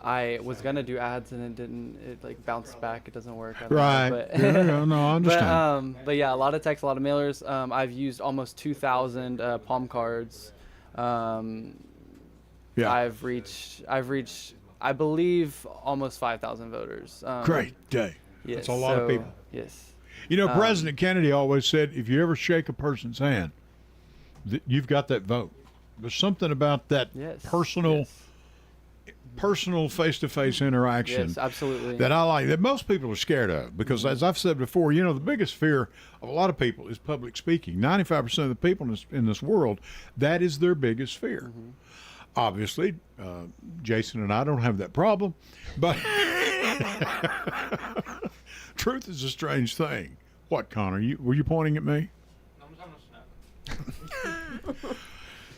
I was gonna do ads and it didn't. It like bounced back. It doesn't work. I don't Right. know, but Yeah, no, I understand. But yeah, a lot of texts, a lot of mailers. I've used almost 2,000 palm cards. Yeah. I've reached, I believe, almost 5,000 voters. Great day. Yes, That's a lot of people. Yes. You know, President Kennedy always said, if you ever shake a person's hand, you've got that vote. There's something about that Yes. personal face-to-face interaction Yes, absolutely. that I like, that most people are scared of. Because as I've said before, the biggest fear of a lot of people is public speaking. 95% of the people in this world, that is their biggest fear. Mm-hmm. Obviously, Jason and I don't have that problem, but truth is a strange thing. What, Connor? Were you pointing at me?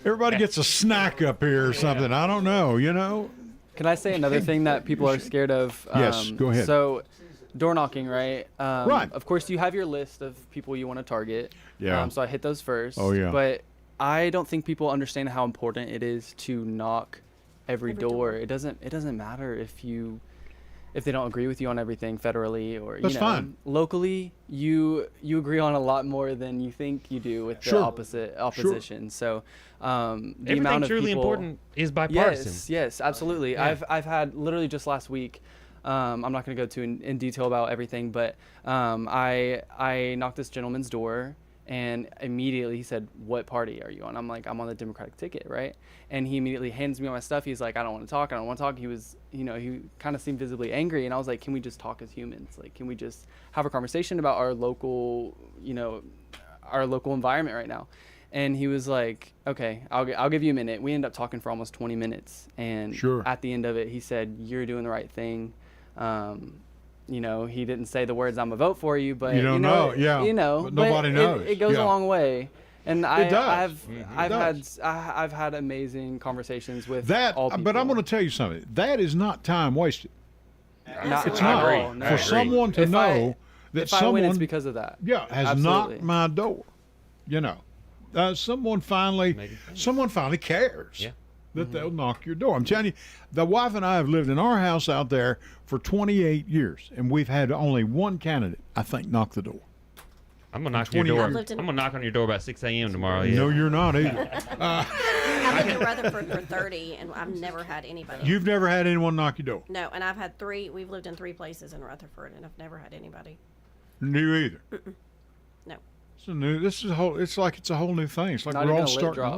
Everybody gets a snack up here or something. I don't know, Can I say another thing that people are scared of? Yes, go ahead. So, door knocking, right? Right. Of course, you have your list of people you want to target. Yeah. So I hit those first. Oh, yeah. But I don't think people understand how important it is to knock every door. It doesn't matter if they don't agree with you on everything federally or That's fine. locally. You agree on a lot more than you think you do with the Sure. opposition. So the Everything amount of truly people, important is bipartisan. Yes, absolutely. Yeah. I've had literally just last week. I'm not going to go in detail about everything, but I knocked this gentleman's door, and immediately he said, "What party are you on?" I'm like, "I'm on the Democratic ticket, right?" And he immediately hands me all my stuff. He's like, "I don't want to talk. I don't want to talk." He was, he kind of seemed visibly angry, and I was like, "Can we just talk as humans? Like, can we just have a conversation about our local, environment right now?" And he was like, "Okay, I'll give you a minute." We ended up talking for almost 20 minutes, and Sure. at the end of it, he said, "You're doing the right thing." He didn't say the words "I'm a vote for you," but You don't know, yeah. But nobody knows. It goes Yeah. a long way, and It does. I've had amazing conversations with That, all people. but I'm going to tell you something. That is not time wasted. It's I not. agree. I For agree. someone to If I- know that if I win, it's someone because of that. has Absolutely. knocked my door. Someone finally cares. Yeah. That they'll knock your door. I'm telling you, the wife and I have lived in our house out there for 28 years, and we've had only one candidate, I think, knock the door. I'm gonna knock on your 20 door. years. I'm gonna knock on your door about 6 a.m. tomorrow. Yeah. No, you're not either. I've lived in Rutherford for 30, and I've never had anybody. You've never had anyone knock your door? No, and I've had 3. We've lived in 3 places in Rutherford, and I've never had anybody. You either? No. This is a whole. It's like it's a whole new thing. It's like Not we're even all a lip starting drop.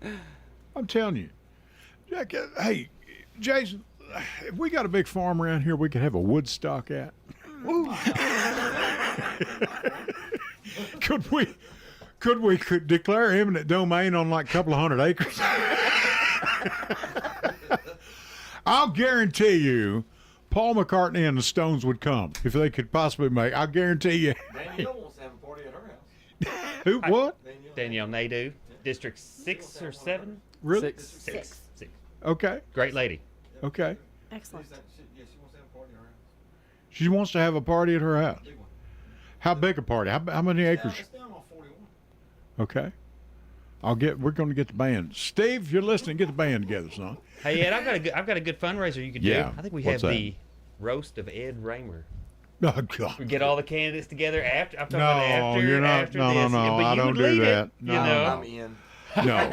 over. I'm telling you, Jack. Hey, Jason, if we got a big farm around here, we could have a Woodstock at. Could we declare eminent domain on like a couple of 100 acres? I'll guarantee you, Paul McCartney and the Stones would come if they could possibly make. I'll guarantee you. Danielle wants to have a party at her house. Who? What? Danielle Nadeau, District 6 or 7? Really? 6. Okay. Great lady. Okay. Excellent. Yeah, she wants to have a party at her house. She wants to have a party at her house. Big one. How big a party? How many acres? It's down on 41. Okay. We're going to get the band. Steve, if you're listening, get the band together, son. Hey Ed, I've got a good fundraiser you could Yeah. do. I think we What's have that? the roast of Ed Raymer. Oh God. We get all the candidates together after. I'm talking No, about after. you're not. After No, this. no, no. But I you don't would do lead that. it. No, You know. I'm in. No.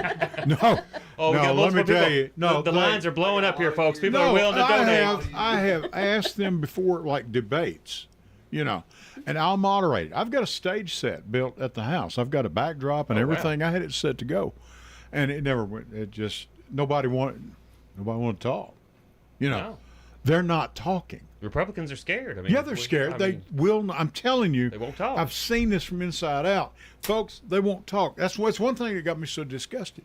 Oh, we No, got let me multiple tell people. you. No, the lines are blowing up here, folks. People No, are willing to donate. I have asked them before, like debates, and I'll moderate it. I've got a stage set built at the house. I've got a backdrop and everything. I had it set to go, and it never went. It just nobody wanted to talk. No. They're not talking. Republicans are scared. I mean, Yeah, they're scared. They will not. I'm telling you. They won't talk. I've seen this from inside out. Folks, they won't talk. That's one thing that got me so disgusted.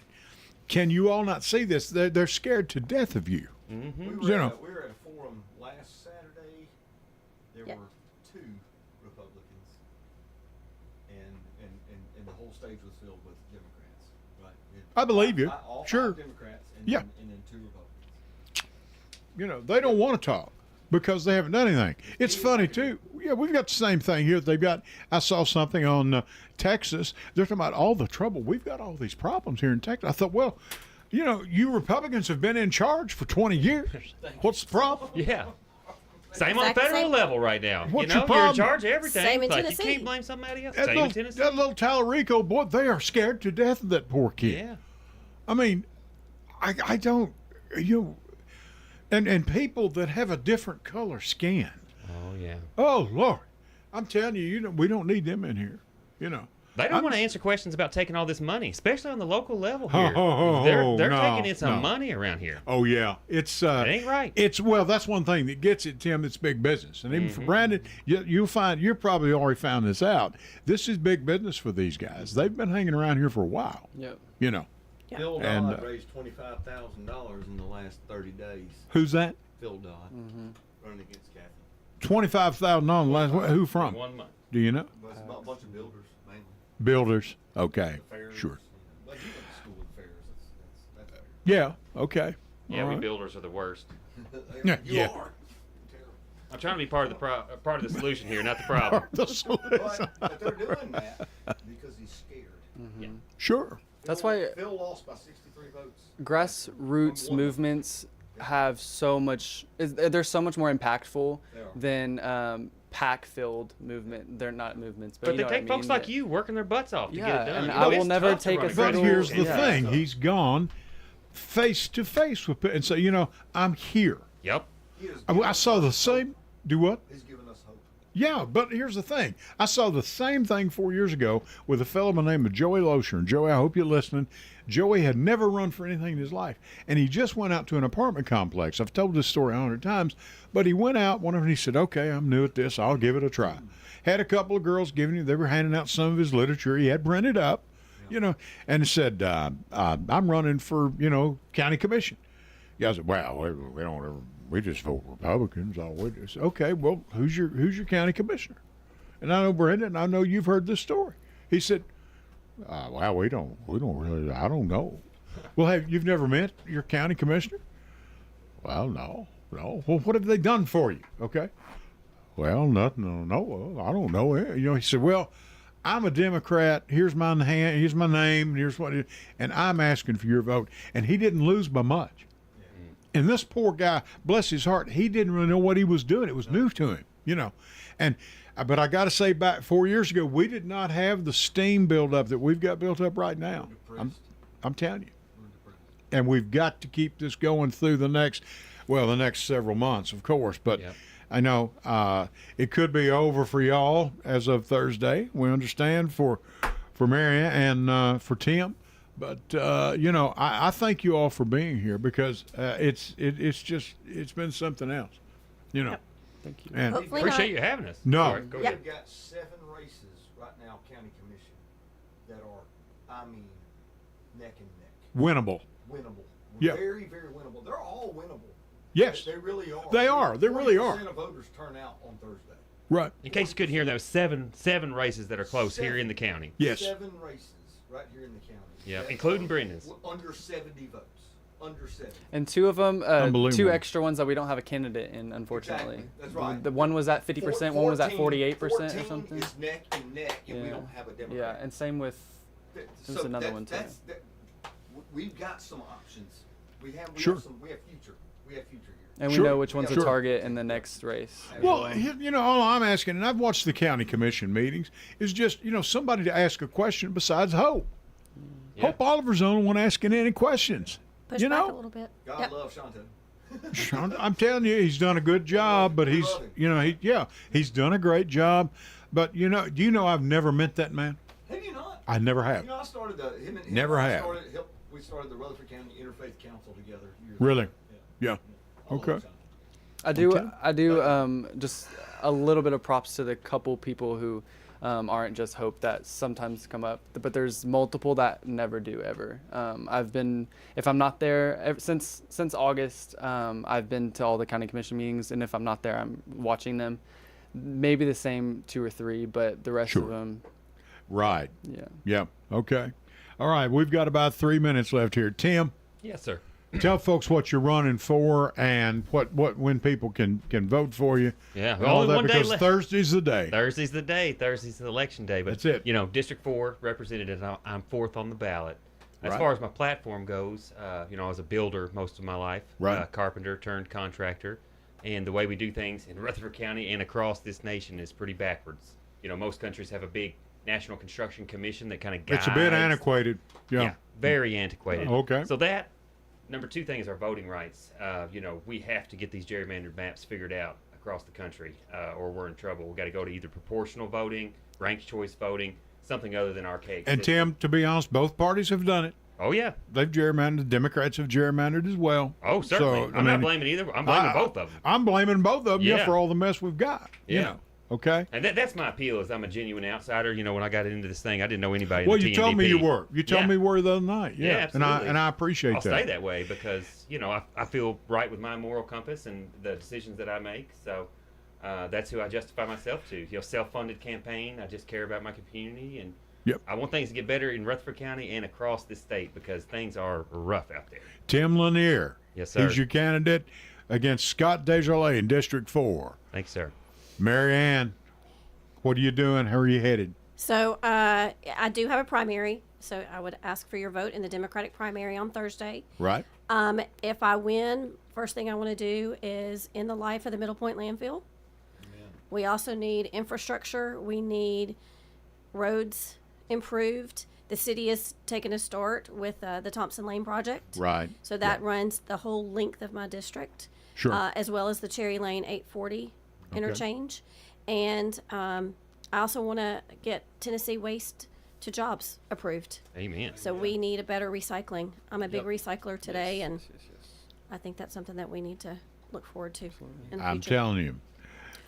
Can you all not see this? They're scared to death of you. Mm-hmm. We were at a forum last Saturday. There were 2 Republicans, and the whole stage was filled with Democrats. Right? I believe you. All Sure. 5 Democrats and Yeah. and then 2 Republicans. They don't want to talk because they haven't done anything. It's funny too. Yeah, we've got the same thing here. They've got. I saw something on Texas. They're talking about all the trouble. We've got all these problems here in Texas. I thought, well, you Republicans have been in charge for 20 years. What's the problem? Yeah. Same on the federal level right now. What's your You're in problem? charge of everything. Same in Like, Tennessee. You can't blame somebody else. That Same in Tennessee. little Tallarico boy, they are scared to death of that poor kid. Yeah. I mean, I don't, and people that have a different color skin. Oh yeah. Oh Lord, I'm telling you, we don't need them in here. They don't want to answer questions about taking all this money, especially on the local level Ho, here. ho, ho, They're no, taking in some no. money around here. Oh yeah, it's It ain't right. That's one thing that gets it, Tim. It's big business, and even for Brandon, you'll find you're probably already found this out. This is big business for these guys. They've been hanging around here for a while. Yep. Phil Dodd And, raised $25,000 in the last 30 days. Who's that? Phil Dodd running against Kathy. $25,000. Who from? 1 month. Do you know? But it's a bunch of builders mainly. Builders. Okay. Fairs, Sure. But you went to school with fairs. That's fair. Yeah. Okay. Yeah, All we right. builders are the worst. Yeah, You yeah. are. Terrible. I'm trying to be part of the solution here, not the problem. But they're doing that because he's scared. Yeah. Sure. That's why Phil lost by 63 votes. grassroots movements have so much. They're so much more impactful than pack-filled movement. They're not movements, but But you they know take what I folks mean? like you working their butts off to get Yeah, it done. and You I know, will it's never tough to take run a a But federal- here's the Yeah. thing: he's gone face to face with people and say, I'm here. Yep. I saw the same. Do what? He's giving us hope. Yeah, but here's the thing. I saw the same thing 4 years ago with a fellow by the name of Joey Loescher. And Joey, I hope you're listening. Joey had never run for anything in his life. And he just went out to an apartment complex. I've told this story 100 times. But he went out, and he said, okay, I'm new at this. I'll give it a try. Had a couple of girls giving him, they were handing out some of his literature. He had printed up, and said, I'm running for, county commission. Guys said, well, we don't ever. We just vote Republicans. All we do. Okay, well, who's your county commissioner? And I know Brendan. I know you've heard this story. He said, well, we don't really. I don't know. Well, you've never met your county commissioner? Well, no. Well, what have they done for you? Okay. Well, nothing. No, well, I don't know. He said, well, I'm a Democrat. Here's my hand. Here's my name. Here's what. And I'm asking for your vote. And he didn't lose by much. And this poor guy, bless his heart, he didn't really know what he was doing. It was new to him, But I got to say, back 4 years ago, we did not have the steam build up that we've got built up right now. I'm telling you. and we've got to keep this going through the next several months, of course. But I know it could be over for y'all as of Thursday. We understand for Marianne and for Tim. But I thank you all for being here because it's been something else. Thank you. And appreciate you having us. No. All right, go ahead. We've got 7 races right now, county commission, that are, neck and neck. Winnable. Yeah. Very, very winnable. They're all winnable. Yes. They really are. They are. They really are. 40% of voters turn out on Thursday. Right. In case you couldn't hear, there was seven races that are close here in the county. Yes. 7 races right here in the county. Yeah, including Brendan's. Under 70 votes. Under 70. And 2 of them, 2 Unbelievable. extra ones that we don't have a candidate in, unfortunately. Exactly. That's right. The one was at 50%, one was at 48% or 14 something. is neck and neck, and we don't have a Democrat. Yeah, and same with there's another one too. We've got some options. We have Sure. we have future. We have future here. And we Sure. know which one's Sure. a target in the next race. Well, all I'm asking, and I've watched the county commission meetings, is just, somebody to ask a question besides Hope. Yeah. Hope Oliver's the only one asking any questions. Push back a little bit. God love Shanta. I'm telling you, he's done a good job, but he's done a great job. But, do you know I've never met that man? Have you not? I never have. I started him and Never I have. We started the Rutherford County Interfaith Council together. Years Really? ago. Yeah. I love Okay. Shanta. I do just a little bit of props to the couple people who aren't just Hope that sometimes come up, but there's multiple that never do ever. If I'm not there since August, I've been to all the county commission meetings, and if I'm not there, I'm watching them. Maybe the same 2 or 3, but the rest of them. Right. Yeah. Yeah. Okay. All right. We've got about 3 minutes left here. Tim, Yes, sir. tell folks what you're running for and when people can vote for you. Yeah, And all only that, one day because left. Thursday's the day. Thursday's the day. Thursday's the election day. But That's it. District 4 representative. I'm 4th on the ballot. As Right. far as my platform goes, I was a builder most of my life. Right. Carpenter turned contractor, and the way we do things in Rutherford County and across this nation is pretty backwards. Most countries have a big National Construction Commission that kind of guides. It's a bit antiquated. Yeah. Very antiquated. Okay. So that number 2 thing is our voting rights. We have to get these gerrymandered maps figured out across the country, or we're in trouble. We've got to go to either proportional voting, ranked choice voting, something other than archaic. And system. Tim, to be honest, both parties have done it. Oh yeah. They've gerrymandered. Democrats have gerrymandered as well. Oh certainly. So, I'm not blaming either. I'm blaming both of them. I'm blaming both of them Yeah. for all the mess we've got. Yeah. Okay. And that's my appeal. Is I'm a genuine outsider. When I got into this thing, I didn't know anybody. Well, in the you told me TNDP. you were. You told Yeah. me you were the other night. Yeah. absolutely. And I appreciate I'll that. stay that way because I feel right with my moral compass and the decisions that I make. So that's who I justify myself to. Self-funded campaign. I just care about my community, and I want things to get better in Rutherford County and across this state because things are rough out there. Tim Lanier. Yes, sir. He's your candidate against Scott Desjardins in District 4. Thanks, sir. Marianne, what are you doing? How are you headed? So I do have a primary, so I would ask for your vote in the Democratic primary on Thursday. Right. If I win, first thing I want to do is end the life of the Middle Point landfill. Amen. We also need infrastructure. We need roads improved. The city is taking a start with the Thompson Lane project. Right. So that runs the whole length of my district. Sure. As well as the Cherry Lane 840 interchange. And I also want to get Tennessee Waste to Jobs approved. Amen. So we need a better recycling. I'm a big recycler today, and I think that's something that we need to look forward to in the I'm future. telling you.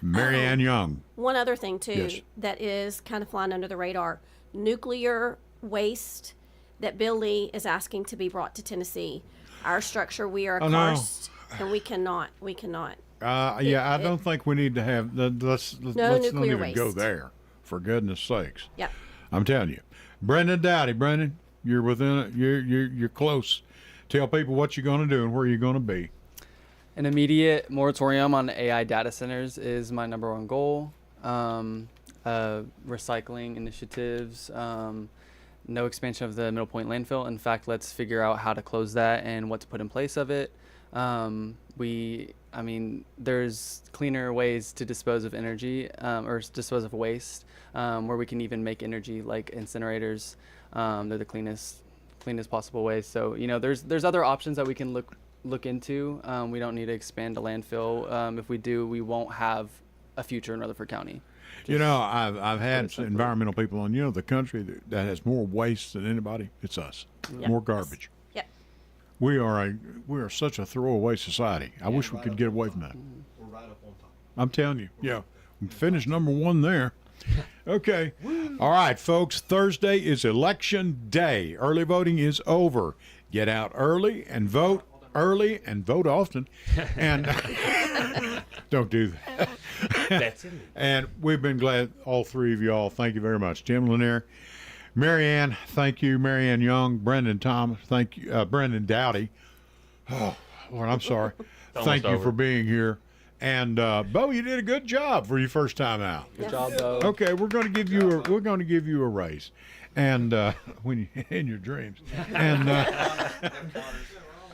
Marianne Young. One other thing, too, Yes. that is kind of flying under the radar. Nuclear waste that Bill Lee is asking to be brought to Tennessee. Our structure, we are Oh, no. cursed, and we cannot. I don't think we need to have. Let's not nuclear even go waste. there, for goodness sakes. Yep. I'm telling you, Brendan Dowdy. Brendan, you're within it. You're close. Tell people what you're going to do and where you're going to be. An immediate moratorium on AI data centers is my number 1 goal. Recycling initiatives, no expansion of the Middle Point landfill. In fact, let's figure out how to close that and what to put in place of it. There's cleaner ways to dispose of energy or dispose of waste where we can even make energy, like incinerators. They're the cleanest cleanest possible way. So, there's other options that we can look into. We don't need to expand a landfill. If we do, we won't have a future in Rutherford County. I've had environmental people on. The country that has more waste than anybody. It's us. Yep. More garbage. Yep. We are such a throwaway society. I wish we could get away from that. We're right up on top. I'm telling you. Yeah. We finished number 1 there. Okay. All right, folks. Thursday is election day. Early voting is over. Get out early and vote often. And don't do that. That's it. And we've been glad, all 3 of y'all. Thank you very much. Tim Lanier, Marianne, thank you. Marianne Young, Brendan Thomas, thank you. Brendan Dowdy. Oh, Lord, I'm sorry. Thank you for being here. And Bo, you did a good job for your first time out. Good job, Bo. Okay, we're going to give you a raise, and when you in your dreams. And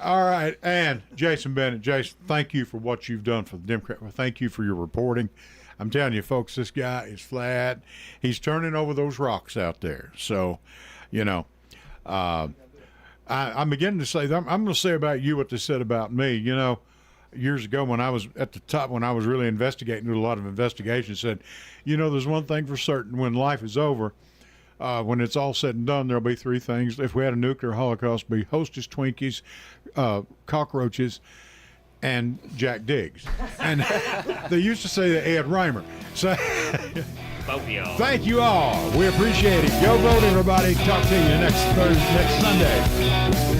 all right, and Jason Bennett. Jason, thank you for what you've done for the Democrat. Thank you for your reporting. I'm telling you, folks, this guy is flat. He's turning over those rocks out there. So, I'm beginning to say, I'm going to say about you what they said about me. Years ago when I was at the top, when I was really investigating, doing a lot of investigations, said, there's one thing for certain: when life is over, when it's all said and done, there'll be 3 things. If we had a nuclear holocaust, it'd be Hostess Twinkies, cockroaches, and Jack Diggs. And they used to say that Ed Raymer. So Both of y'all. Thank you all. We appreciate it. Go vote, everybody. Talk to you next Sunday.